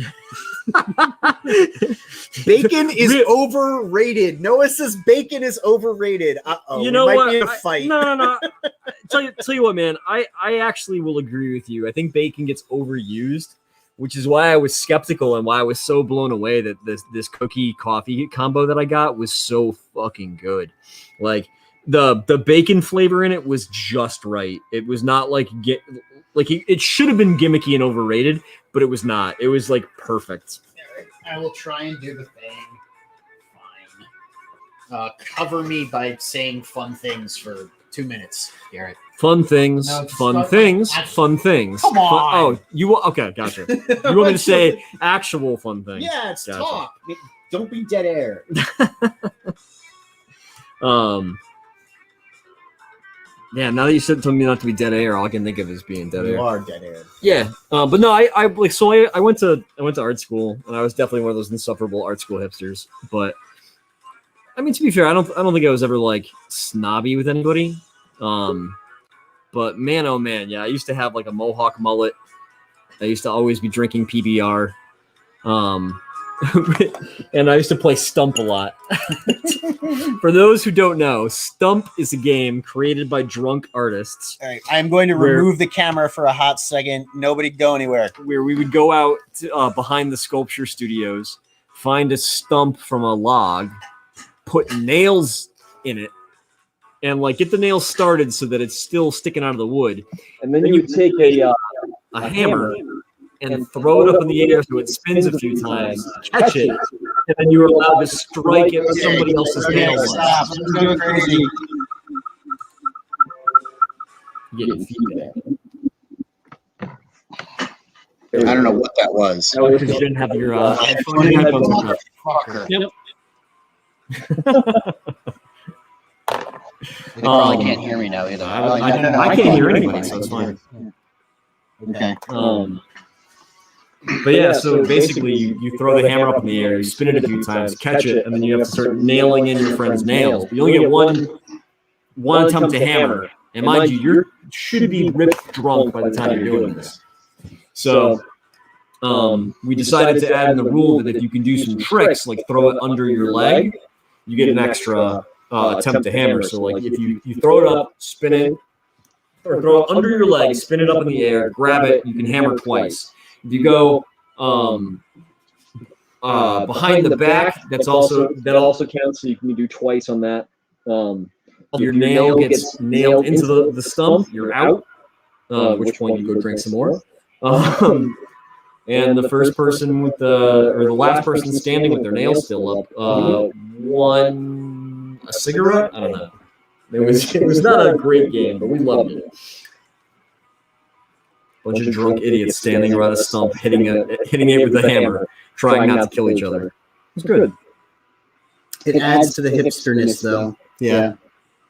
Bacon is overrated. Noah says bacon is overrated. Uh-oh. You know might what? be in a fight. No. Tell you what, man. I actually will agree with you. I think bacon gets overused, which is why I was skeptical and why I was so blown away that this cookie coffee combo that I got was so fucking good. Like the bacon flavor in it was just right. It was not it should have been gimmicky and overrated, but it was not. It was like perfect. I will try and do the thing. Fine. Cover me by saying fun things for 2 minutes, Garrett. Fun things, No, fun things, fun things. Come on. Okay, gotcha. You want me to say actual fun things? Yeah, it's Gotcha. talk. Don't be dead air. Yeah, now that you said to me not to be dead air, all I can think of is being dead air. You are dead air. Yeah, but no, I went to art school, and I was definitely one of those insufferable art school hipsters. But I mean, to be fair, I don't think I was ever like snobby with anybody. But man, oh man, yeah, I used to have like a mohawk mullet. I used to always be drinking PBR. And I used to play Stump a lot. For those who don't know, Stump is a game created by drunk artists. All right, I'm going to remove the camera for a hot second. Nobody go anywhere. Where we would go out to, behind the sculpture studios, find a stump from a log, put nails in it, and like get the nail started so that it's still sticking out of the wood. And then you would take a hammer and throw it up in the air so it spins a few times, catch it, and then you're allowed to strike it with somebody else's nail. Stop. It's going crazy. Getting feedback. I don't know what that was. That was because you didn't have your headphones hooked up. Yep. They probably can't hear me now either. I can't hear anybody, so it's fine. Okay. But yeah, so basically you throw the hammer up in the air, you spin it a few times, catch it, and then you have to start nailing in your friend's nails. But you only get one attempt to hammer. And mind you, you should be ripped drunk by the time you're doing this. So we decided to add in the rule that if you can do some tricks, like throw it under your leg, you get an extra attempt to hammer. So like if you throw it up, spin it, or throw it under your leg, spin it up in the air, grab it, you can hammer twice. If you go behind the back, that also counts. So you can do twice on that. Your nail gets nailed into the stump, you're out. At which point you go drink some more. And the first person with the last person standing with their nails still up won a cigarette. I don't know. It was not a great game, but we loved it. Bunch of drunk idiots standing around a stump, hitting it with a hammer, trying not to kill each other. It was good. It adds to the hipsterness, though. Yeah.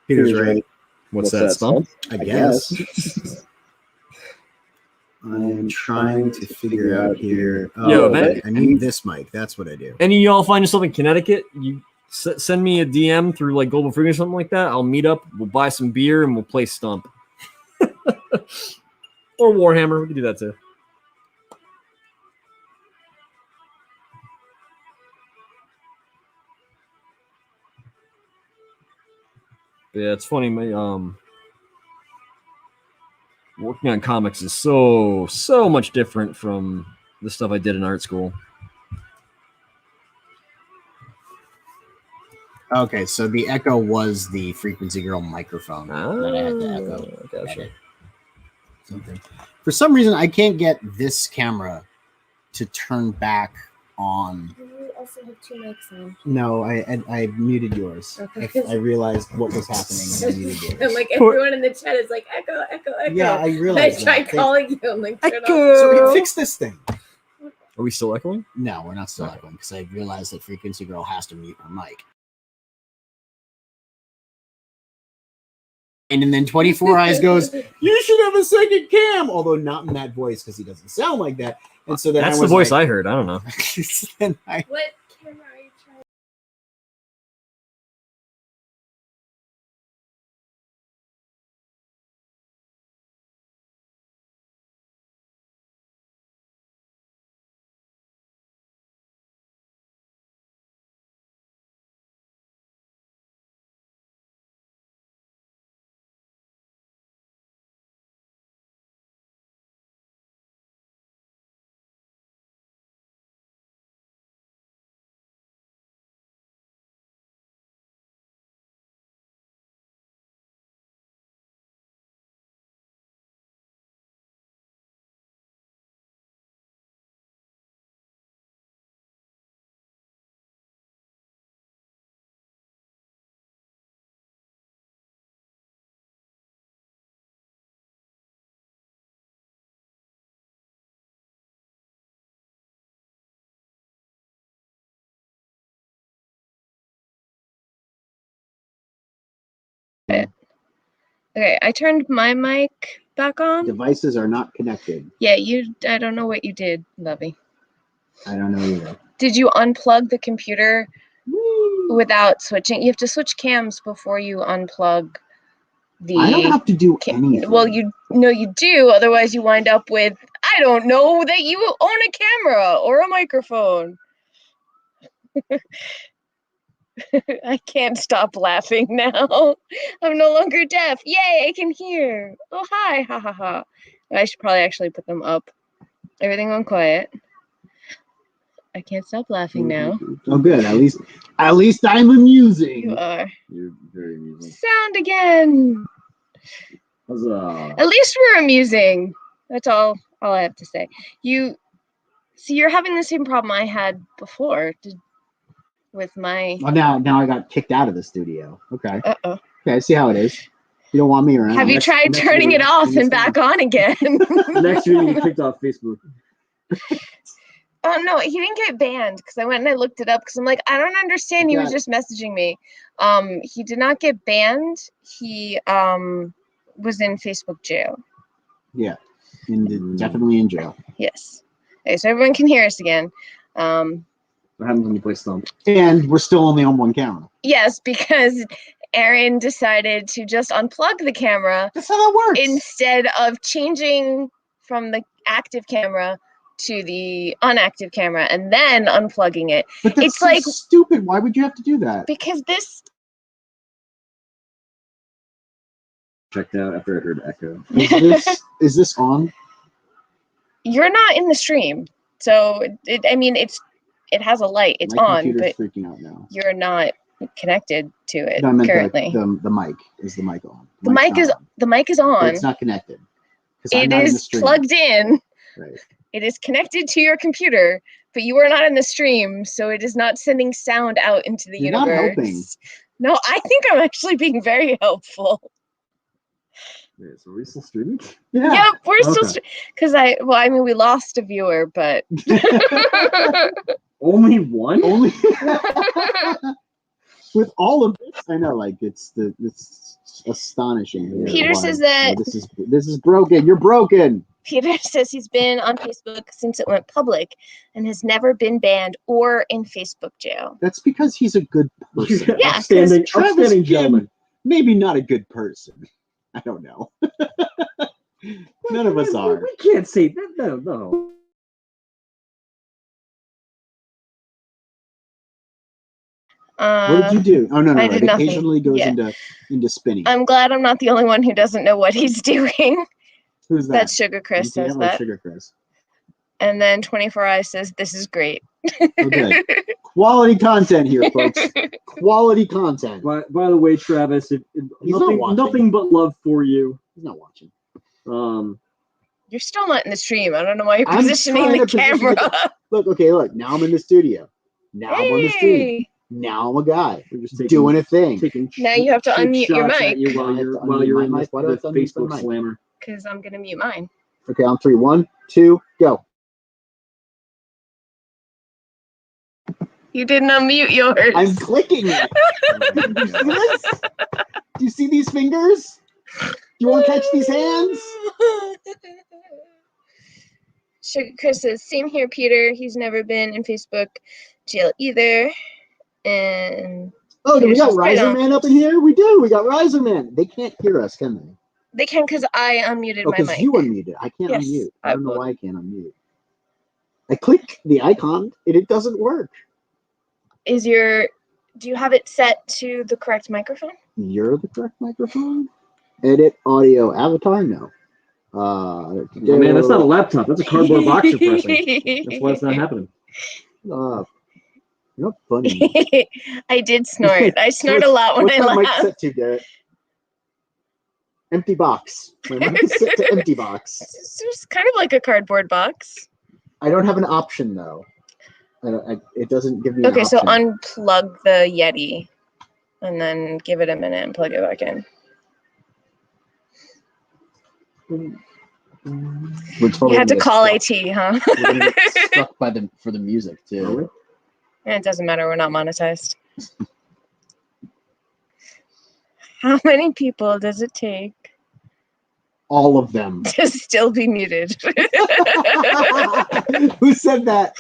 Peter's right. What's that, stump? I guess. I'm trying to figure out here. I need this mic. That's what I do. Any of y'all find yourself in Connecticut? You send me a DM through like Global Free or something like that. I'll meet up. We'll buy some beer and we'll play Stump. Or Warhammer. We can do that too. Yeah, it's funny. Working on comics is so much different from the stuff I did in art school. Okay, so the Echo was the Frequency Girl microphone that I had to echo. Gotcha. Something. For some reason, I can't get this camera to turn back on. You also have two mics on. No, I muted yours. Okay. I realized what was happening and I muted yours. And like everyone in the chat is like, echo, echo, echo. Yeah, I realized. I tried calling you. I'm like, shut up. So fix this thing. Are we still echoing? No, we're not still echoing because I realized that Frequency Girl has to mute her mic. And then 24 Eyes goes, you should have a second cam, although not in that voice because he doesn't sound like that. And so then that's the voice I heard. I don't know. Then what camera are you trying? Okay, I turned my mic back on. devices are not connected. Yeah, I don't know what you did, Lovey. I don't know either. Did you unplug the computer without switching? You have to switch cams before you unplug the. I don't have to do anything. Well, you do. Otherwise, you wind up with, I don't know, that you own a camera or a microphone. I can't stop laughing now. I'm no longer deaf. Yay, I can hear. Oh, hi. Ha ha ha. I should probably actually put them up. Everything on quiet. I can't stop laughing now. Oh, good. At least I'm amusing. You are. You're very amusing. Sound again. Huzzah. At least we're amusing. That's all I have to say. You see, you're having the same problem I had before with my. Well, now I got kicked out of the studio. Okay. Uh-oh. Okay, I see how it is. You don't want me around. Have you tried next turning video, it off turn and this back on again? Next year, you get kicked off Facebook. Oh no, he didn't get banned because I went and I looked it up because I'm like, I don't understand. He was just messaging me. He did not get banned. He was in Facebook jail. Yeah, definitely in jail. Yes. Okay, so everyone can hear us again. What happens when you play Stump? And we're still only on one camera. Yes, because Aaron decided to just unplug the camera That's how that works. instead of changing from the active camera to the unactive camera and then unplugging it. But that's it's so like stupid. Why would you have to do that? because this Checked out after I heard Echo. Is this on? you're not in the stream, so it has a light. It's My on, computer's but freaking out now. you're not connected to it No, I meant currently. the mic. Is the mic on? The mic's mic not is on, the mic is but on. it's not connected. 'Cause I'm It not in the is stream. plugged in. Right. It is connected to your computer, but you are not in the stream, so it is not sending sound out into the You're not universe. helping. No, I think I'm actually being very helpful. Wait, so are we still streaming? Yeah. Yep, we're still Okay. because we lost a viewer, but Only one? Only with all of this, I know, like it's astonishing. here. Peter Why- says that- no, this is broken. You're broken. Peter says he's been on Facebook since it went public and has never been banned or in Facebook jail. That's because he's a good person. Yeah, Upstanding, Travis upstanding Kim- gentleman. Maybe not a good person. I don't know. None of us are. We can't say that. No. What did you do? Oh no, I it did nothing. occasionally goes Yeah. into spinning. I'm glad I'm not the only one who doesn't know what he's doing. Who's that? That's Sugar Chris You says can't like that. Sugar Chris. And then 24 Eyes says, this is great. Okay. Quality content here, folks. Quality content. By the way, Travis, He's not watching. nothing but love for you. He's not watching. You're still not in the stream. I don't know why you're I'm positioning trying the to position camera. Look, now I'm in the studio. Now I'm on the stream. Hey! Now I'm a guy We're just taking, doing a thing. taking Now you have to cheap unmute your shots at mic. you I while have you're to while unmute you're my in mic. this, Why do I have the to unmute Facebook my mic? slammer. Because I'm going to mute mine. Okay, on 3, 1, 2, go. You didn't unmute yours. I'm clicking it. Do you see this? Do you see these fingers? Do you want to catch these hands? Sugar Chris says, same here, Peter. He's never been in Facebook jail either. And Oh, do we got Peter's right Riser on. Man up in here? We do. We got Riser Man. They can't hear us, can they? they can because I unmuted Oh, my because mic. you unmuted. I can't Yes, unmute. I I don't know would. why I can't unmute. I click the icon and it doesn't work. Do you have it set to the correct microphone? You're the correct microphone. Edit audio avatar. No. Oh, man, that's not a laptop. That's a cardboard box you're pressing. That's why it's not happening. You're not funny. I did snort. I snort a lot when What's I that mic laugh. set to, Garrett? Empty box. My mic is set to empty box. It's just kind of like a cardboard box. I don't have an option though. It doesn't give me an Okay, so option. unplug the Yeti and then give it a minute and plug it back in. We're totally You had to gonna call get IT, huh? stuck. We're gonna get stuck for the music Are too. we? It doesn't matter. We're not monetized. How many people does it take All of them. to still be muted? Who said that?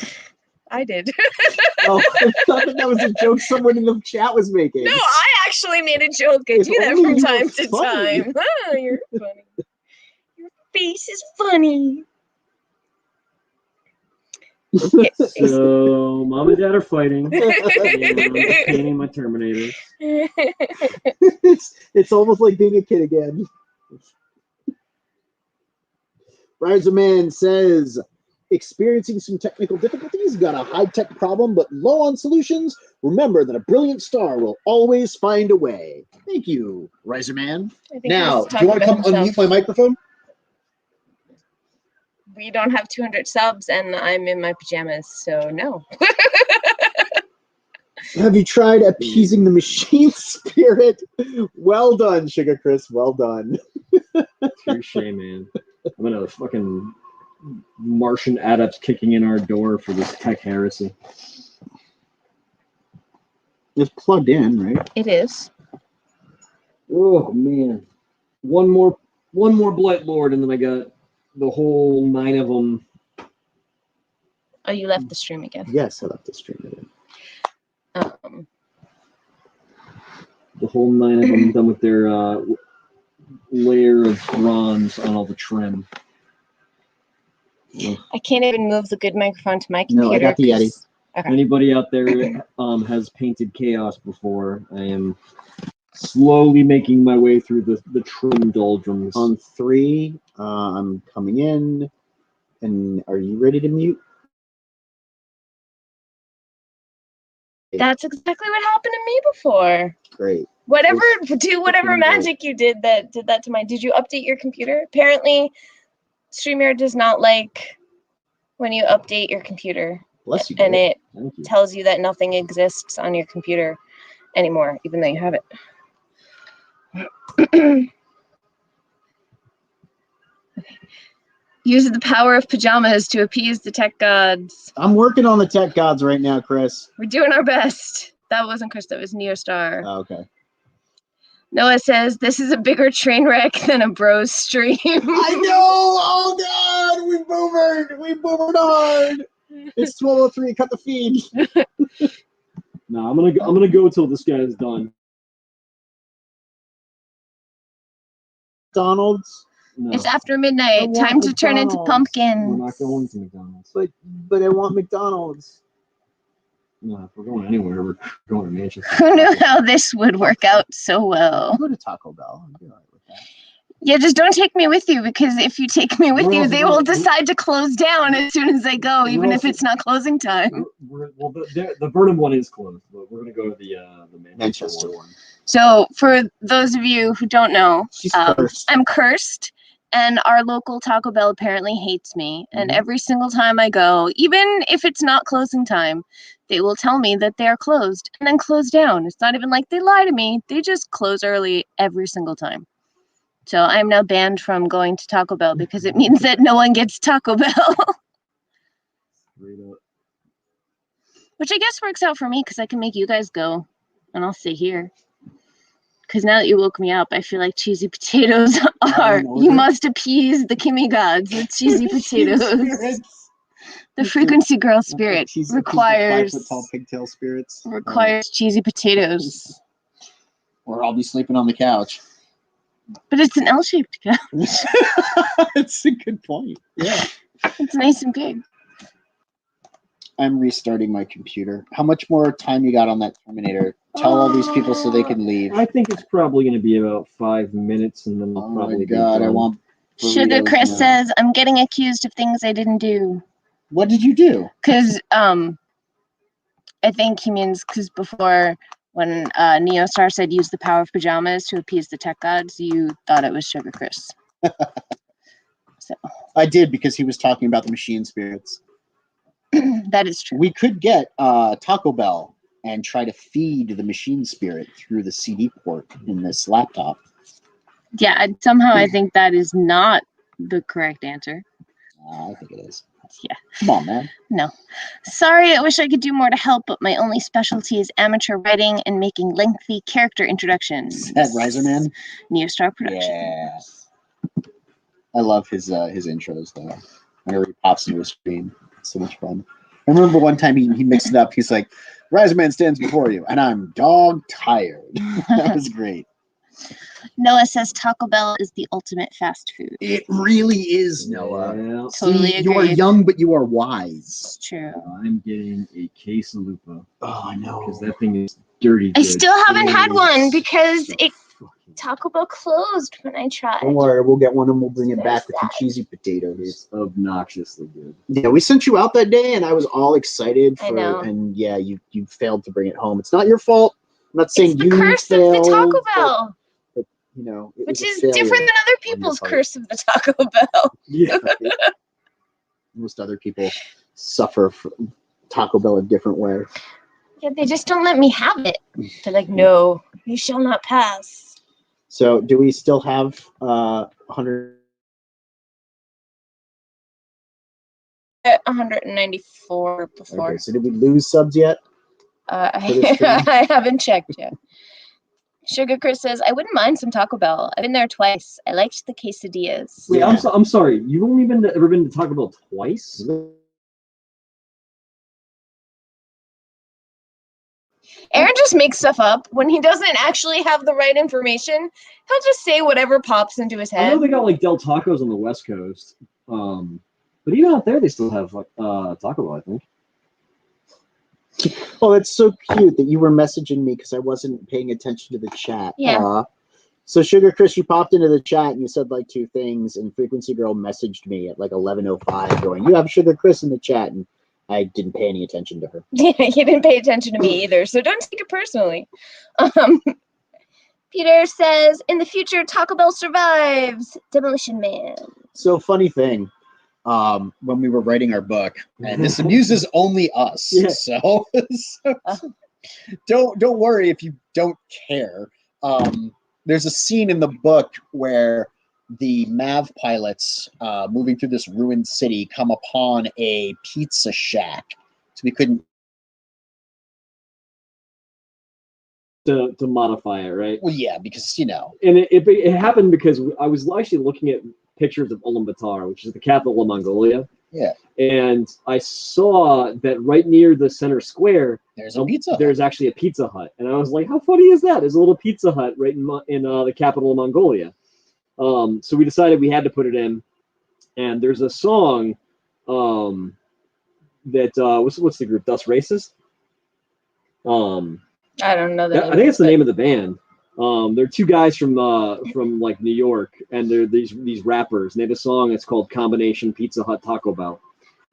I did. Oh, I thought that was a joke someone in the chat was making. No, I actually made a joke. I If do that only from you were time to funny. time. Oh, you're funny. Your face is funny. So, mom and dad are fighting. And I'm just painting my Terminator. it's almost like being a kid again. Riser Man says, Experiencing some technical difficulties? Got a high-tech problem but low on solutions? Remember that a brilliant star will always find a way. Thank you, Riser Man. I think he Now, was do you want to talking come about unmute my microphone? We don't have 200 subs, and I'm in my pajamas, so no. Have you tried appeasing the machine spirit? Well done, Sugar Chris. Well done. Touche, man. I'm gonna fucking Martian adepts kicking in our door for this tech heresy. It's plugged in, right? It is. Oh man, one more Blight Lord, and then I got the whole 9 of them. Oh, you left the stream again. Yes, I left the stream again. The whole 9 of them done with their layer of bronze on all the trim. I can't even move the good microphone to my computer. No, I got the Yeti. Okay. Anybody out there has painted Chaos before? I am slowly making my way through the trim doldrums. On 3, I'm coming in. And are you ready to mute? That's exactly what happened to me before. Great. Whatever, Let's- do whatever let's magic you did that to mine. Did you update your computer? Apparently, StreamYard does not like when you update your computer, Bless you. and Garrett. it Thank you. tells you that nothing exists on your computer anymore, even though you have it. Use the power of pajamas to appease the tech gods. I'm working on the tech gods right now, Chris. We're doing our best. That wasn't Chris, that was Neostar. Oh, okay. Noah says, this is a bigger train wreck than a bros stream. I know! Oh god! We boomered! We boomered hard! It's 12:03, cut the feed. No, I'm gonna go till this guy is done. McDonald's? No, It's after I midnight. want Time to turn into McDonald's. pumpkins. we're not going to McDonald's. But I want McDonald's. No, if we're going anywhere, we're going to Manchester. Who knew how this would work out so well? I'll go to Taco Bell. I'll be alright with that. Yeah, just don't take me with you, because if you take me with We're you, also they going- will decide to close down as soon as I go, We're even if also- it's not closing time. Well, the Burnham one is closed, but we're gonna go to the Manchester one. one. So, for those of you who don't know, She's Um, cursed. I'm cursed, and our local Taco Bell apparently hates me. And Mhm. every single time I go, even if it's not closing time, they will tell me that they are closed and then close down. It's not even like they lie to me, they just close early every single time. So I'm now banned from going to Taco Bell because it means that no one gets Taco Bell. Straight up. Which I guess works out for me because I can make you guys go and I'll stay here. Because now that you woke me up, I feel like cheesy potatoes are. in You order. must appease the Kimmy gods with cheesy potatoes. Spirits. The frequency girl spirit She's requires 5 foot tall pigtail spirits. cheesy potatoes. Or I'll be sleeping on the couch. But it's an L-shaped couch. That's a good point. Yeah. It's nice and big. I'm restarting my computer. How much more time you got on that Terminator? Tell all these people so they can leave. I think it's probably gonna be about 5 minutes, and then we'll Oh my probably god, be I done. want Sugar burritos Chris now. says, I'm getting accused of things I didn't do. What did you do? Because I think he means because before when Neostar said use the power of pajamas to appease the tech gods, you thought it was Sugar Chris. So I did because he was talking about the machine spirits. that is true. We could get Taco Bell and try to feed the machine spirit through the CD port in this laptop. Yeah, somehow I think that is not the correct answer. I think it is. Yeah. Come on, man. No. Sorry, I wish I could do more to help, but my only specialty is amateur writing and making lengthy character introductions. Is that Riser Man? Neostar Productions. Yeah. I love his intros though. Whenever he pops into a screen, it's so much fun. I remember one time he mixed it up. He's like, "Riser Man stands before you, and I'm dog tired." That was great. Noah says Taco Bell is the ultimate fast food. It really is, Noah. Yeah, Totally See, you are agreed. young, but you are wise. It's true. I'm getting a quesalupa Oh, I know. because that thing is dirty. I good. still haven't had one because it Taco Bell closed when I tried. Don't worry, we'll get one and we'll bring it back with some Sad. cheesy potatoes. It's obnoxiously good. Yeah, we sent you out that day, and I was all excited I know. and yeah, you failed to bring it home. It's not your fault. I'm not saying It's the you curse failed, of the Taco Bell, but, you know, it which was a is failure different than other on people's your part. curse of the Taco Bell. Yeah. Most other people suffer from Taco Bell a different way. Yeah, they just don't let me have it. They're like, no, you shall not pass. So, do we still have 100? 194 before. Okay, so did we lose subs yet? for this stream? I haven't checked yet. Sugar Chris says, I wouldn't mind some Taco Bell. I've been there twice. I liked the quesadillas. Wait, Yeah. I'm sorry. You've only ever been to Taco Bell twice? Aaron just makes stuff up. When he doesn't actually have the right information, he'll just say whatever pops into his I head. know they got like Del Tacos on the West Coast, but even out there they still have like Taco Bell, I think. Oh, it's so cute that you were messaging me because I wasn't paying attention to the chat. Yeah. So Sugar Chris, you popped into the chat and you said like two things, and Frequency Girl messaged me at like 11:05 going, "You have Sugar Chris in the chat," and I didn't pay any attention to her. Yeah, he didn't pay attention to me either, so don't take it personally. Peter says, in the future, Taco Bell survives. Demolition Man. So funny thing, when we were writing our book, and this amuses only us. Yeah. So don't worry if you don't care. There's a scene in the book where the MAV pilots moving through this ruined city come upon a pizza shack. So we couldn't. To modify it, right? Well, yeah, because you know. And it happened because I was actually looking at pictures of Ulaanbaatar, which is the capital of Mongolia. Yeah. And I saw that right near the center square, There's a pizza. there's actually a Pizza Hut, and I was like, "How funny is that? There's a little Pizza Hut right in the capital of Mongolia." So we decided we had to put it in, and there's a song that what's the group? Dust Racist. I don't know that. I think it's the name of the band. They're two guys from like New York, and they're these rappers. And they have a song that's called "Combination Pizza Hut Taco Bell."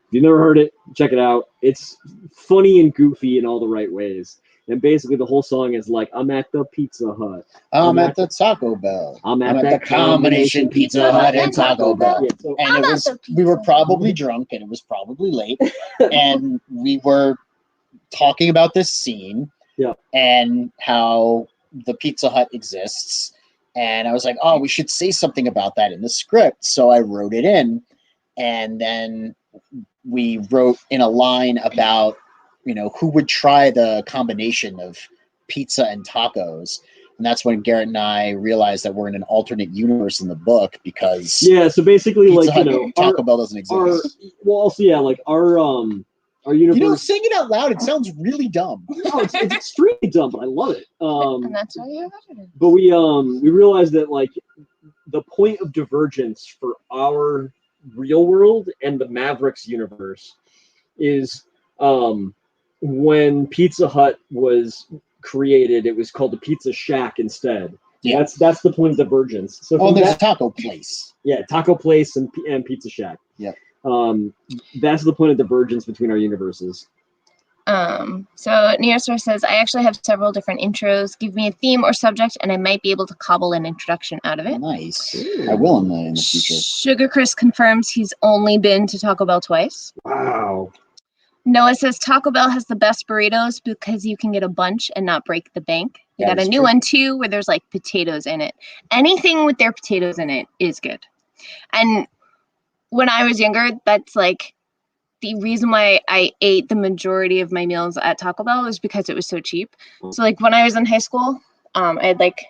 If you've never heard it, check it out. It's funny and goofy in all the right ways. And basically, the whole song is like, "I'm at the Pizza Hut. I'm at the Taco Bell. I'm at at the combination Pizza Hut and Taco Bell." Yeah, so, And I'm at the we were Pizza probably drunk, and it was probably late, and we were talking about this scene, yeah, and how the Pizza Hut exists. And I was like, "Oh, we should say something about that in the script." So I wrote it in, and then we wrote in a line about, you know, who would try the combination of pizza and tacos. And that's when Garrett and I realized that we're in an alternate universe in the book, because yeah. So basically, Pizza like, Hut you know, and Taco Bell doesn't exist. Well, also, yeah, like our universe. You know, saying it out loud, it sounds really dumb. No, it's extremely dumb, but I love it. And that's why you have it. But we realized that like the point of divergence for our real world and the Mavericks universe is when Pizza Hut was created, it was called the Pizza Shack instead. Yeah. That's the point of divergence. So Oh, from there's a that, taco place. yeah, Taco Place and Pizza Shack. Yep. That's the point of divergence between our universes. So Neosor says, I actually have several different intros. Give me a theme or subject, and I might be able to cobble an introduction out of it. Nice. I will in the future. Sugar Chris confirms he's only been to Taco Bell twice. Wow. Noah says Taco Bell has the best burritos because you can get a bunch and not break the bank. They That got a is new true. one too where there's like potatoes in it. Anything with their potatoes in it is good. And when I was younger, that's like the reason why I ate the majority of my meals at Taco Bell is because it was so cheap. So like when I was in high school, I had like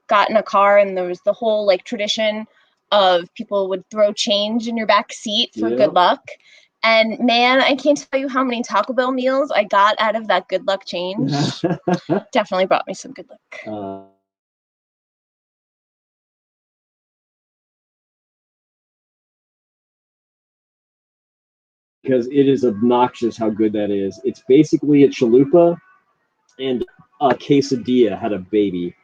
gotten a car, and there was the whole like tradition of people would throw change in your back seat for good luck. And man, I can't tell you how many Taco Bell meals I got out of that good luck change. Definitely brought me some good luck. Because it is obnoxious how good that is. It's basically a chalupa and a quesadilla had a baby.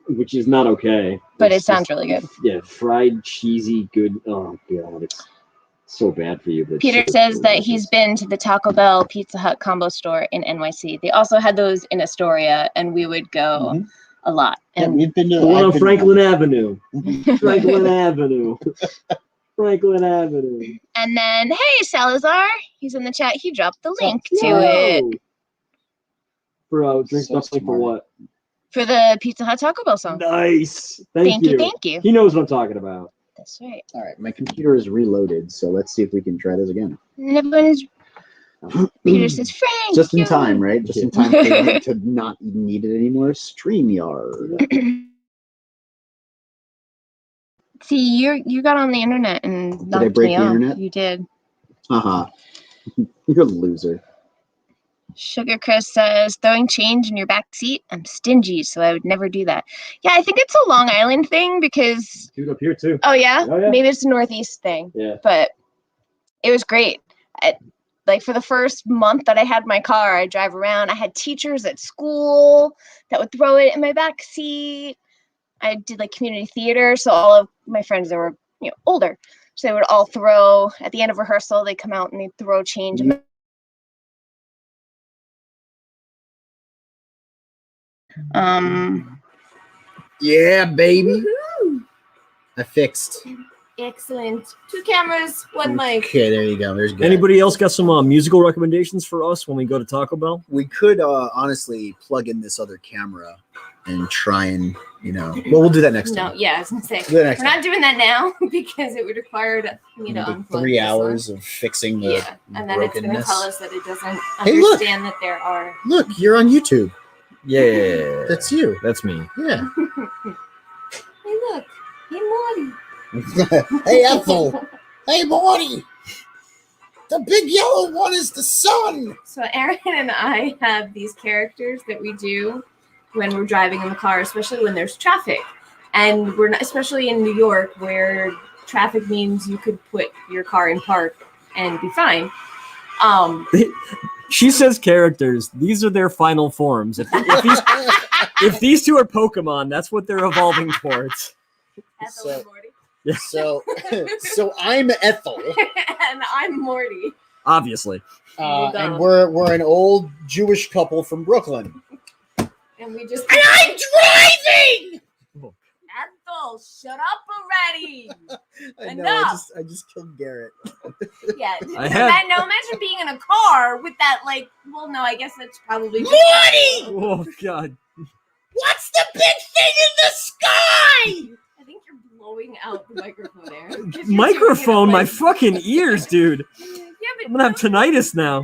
which is not okay. But it It's sounds just- really good. Yeah, fried, cheesy, good. Oh god, it's so bad for you. But Peter so says that delicious. he's been to the Taco Bell Pizza Hut combo store in NYC. They also had those in Astoria, and we would go Mhm. a lot. Yeah, And we've been to the one I've on been- Franklin Avenue. Franklin Avenue. Franklin Avenue. and then, hey, Salazar, he's in the chat. He dropped the link to Whoa. it For drink So something for smart. what? for the Pizza Hut Taco Bell song. Nice. Thank you, thank you. He knows what I'm talking about. That's right. All right, my computer is reloaded, so let's see if we can try this again. And everyone is. Peter says, Frank. Just in you." time, right? Just in time to not need it anymore. StreamYard. See, you got on the internet and knocked I break me the off. internet? You did. Uh-huh. You're a loser. Sugar Chris says, throwing change in your back seat. I'm stingy, so I would never do that. Yeah, I think it's a Long Island thing because. Dude, up here too. Oh yeah, Oh, yeah. maybe it's a Northeast thing. Yeah. But it was great. Like for the first month that I had my car, I drive around. I had teachers at school that would throw it in my back seat. I did like community theater, so all of my friends that were older, so they would all throw at the end of rehearsal. They come out and they throw change. In Yeah, baby. Woohoo! I fixed. Excellent. 2 cameras, 1 mic. Okay, there you go. There's good. Anybody else got some musical recommendations for us when we go to Taco Bell? We could honestly plug in this other camera and try and well, we'll do that next No, time. yeah, I was gonna say Do that next we're not doing that now because it would require me to Maybe unplug 3 this hours of fixing one. the Yeah, and then it's gonna brokenness. tell us that it doesn't Hey, look! understand that there are. Look, you're on YouTube. Yeah, That's you. that's me. Yeah. Hey, look, hey Morty. Hey, Ethel. Hey, Morty. The big yellow one is the sun. So Aaron and I have these characters that we do when we're driving in the car, especially when there's traffic, and we're not, especially in New York where traffic means you could put your car in park and be fine. She says characters. These are their final forms. If these two are Pokemon, that's what they're evolving towards. Ethel So- and Morty. So I'm Ethel, And I'm Morty. Obviously. and we're an old Jewish couple from Brooklyn. And we just. And I'm driving. Ethel, shut up already. I know. Enough. I just killed Garrett. Yeah. I had- Imagine being in a car with that, like, well, no, I guess that's probably. Morty! Oh God. What's the big thing in the sky? I think you're blowing out the microphone, Aaron. 'cause you're Microphone, doing it my like- fucking ears, dude. Yeah, but I'm gonna have tinnitus now.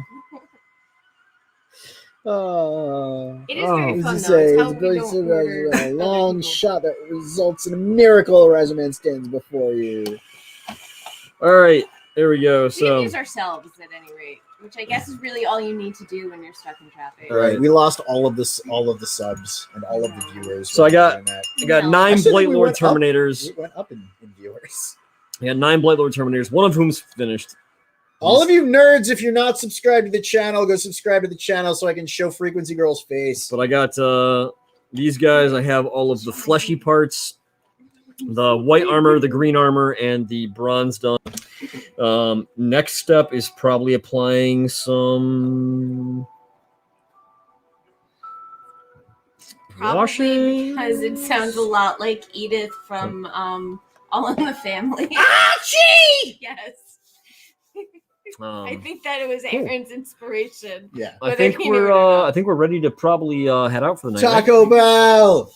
It is very Oh. fun, This though. is It's a how we don't order a other long people. shot that results in a miracle. Resume stands before you. All right, there we go. We can So use ourselves at any rate, which I guess is really all you need to do when you're stuck in traffic. All right, we lost all of the subs and all of the viewers. So when I got- we were doing that. I got No. 9 Actually, Blight we Lord went up. Terminators. We went up in viewers. I got 9 Blight Lord Terminators. One of whom's finished. All of you nerds, if you're not subscribed to the channel, go subscribe to the channel so I can show Frequency Girl's face. But I got these guys. I have all of the fleshy parts, the white armor, the green armor, and the bronze done. Next step is probably applying some Probably washing. because it sounds a lot like Edith from All in the Family. Archie! Yes. I think that it was Aaron's inspiration. Yeah. I whether think he knew it or not. I think we're ready to probably head out for the night. right? Taco Bell!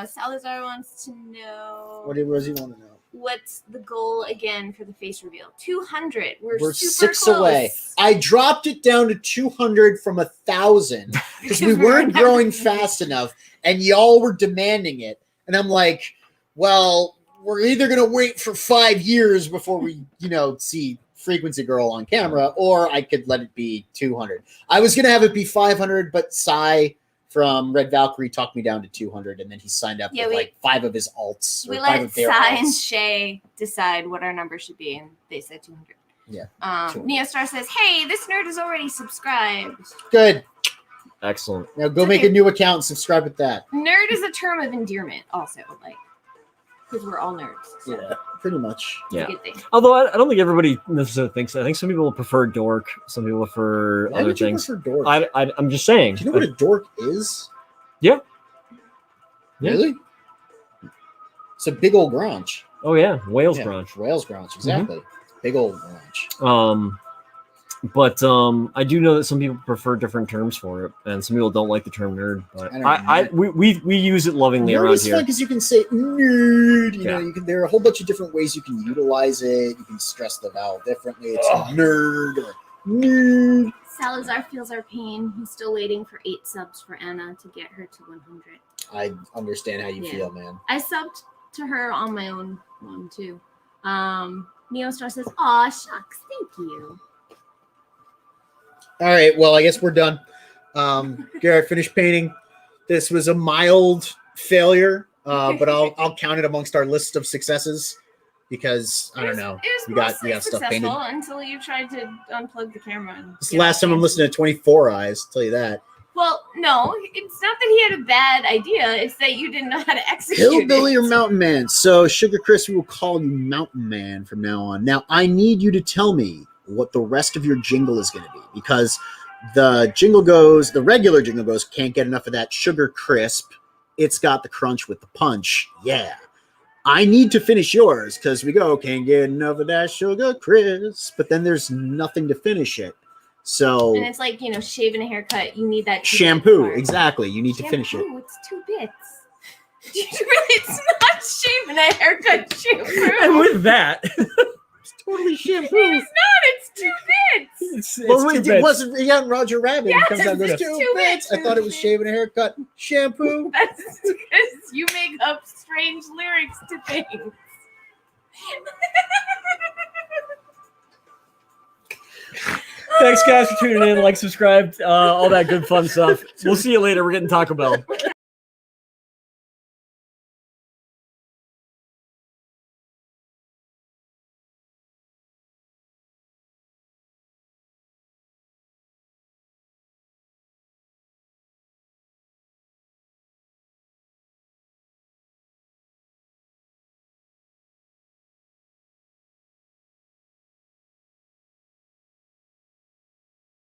Salazar wants to know What does he want to know? what's the goal again for the face reveal. 200. We're super 6 close. away. I dropped it down to 200 from 1,000 because we Because we weren't were growing never- fast enough and y'all were demanding it. And I'm like, well, we're either going to wait for 5 years before we, see Frequency Girl on camera, or I could let it be 200. I was going to have it be 500, but Sai from Red Valkyrie talked me down to 200, and then he signed up Yeah, with we- like 5 of his alts. We or 5 let of their Sai and alts. Shay decide what our number should be, and they said 200. Yeah, 200. Neostar says, hey, this nerd is already subscribed. Good. Excellent. Now go It's make okay. a new account and subscribe with that. Nerd is a term of endearment, also, like, because we're all nerds. So Yeah, pretty much. it's Yeah. a good thing. Although I don't think everybody necessarily thinks that. I think some people prefer dork. Some people prefer Why other would you things. prefer dork? I'm just saying. Do you know what a dork is? Yeah. Yeah. Really? It's a big old grunge. Oh yeah, Wales Yeah, grunge. Wales grunge, exactly. Big old grunge. But I do know that some people prefer different terms for it, and some people don't like the term nerd. But I don't we use it lovingly Nerd around is fun here. because you can say nerd. You know, Yeah. you can. There are a whole bunch of different ways you can utilize it. You can stress the vowel differently. It's nerd or nerd. Salazar feels our pain. He's still waiting for 8 subs for Anna to get her to 100. I understand how you Yeah. feel, man. I subbed to her on my own one too. Neostar says, "Aw, shucks, thank you." All right, well, I guess we're done. Garrett finished painting. This was a mild failure, but I'll count it amongst our list of successes because I don't know. It was You got mostly stuff successful painted. until you tried to unplug the camera. And It's the last time I'm listening to 24 Eyes. I'll tell you that. Well, no, it's not that he had a bad idea. It's that you didn't know how to execute Hillbilly it. or Mountain Man? So, Sugar Chris, we will call you Mountain Man from now on. Now, I need you to tell me what the rest of your jingle is going to be because the regular jingle goes, can't get enough of that Sugar Crisp. It's got the crunch with the punch. Yeah. I need to finish yours because we go, can't get enough of that Sugar Crisp. But then there's nothing to finish it. So, And it's like, shaving a haircut. You need that shampoo. part. Exactly. You need to finish it. Shampoo, it's 2 bits. It's not shaving a haircut shampoo. And with that, It's totally shampoo. It is not. It's 2 bits. it's Well, two it bits. wasn't. Yeah, Roger Rabbit. Yes, It comes out it's with just 2 bits. I thought it was bits. shaving a haircut, shampoo. That's because you make up strange lyrics to things. Thanks, guys, for tuning in. Like, subscribe, all that good fun stuff. We'll see you later. We're getting Taco Bell.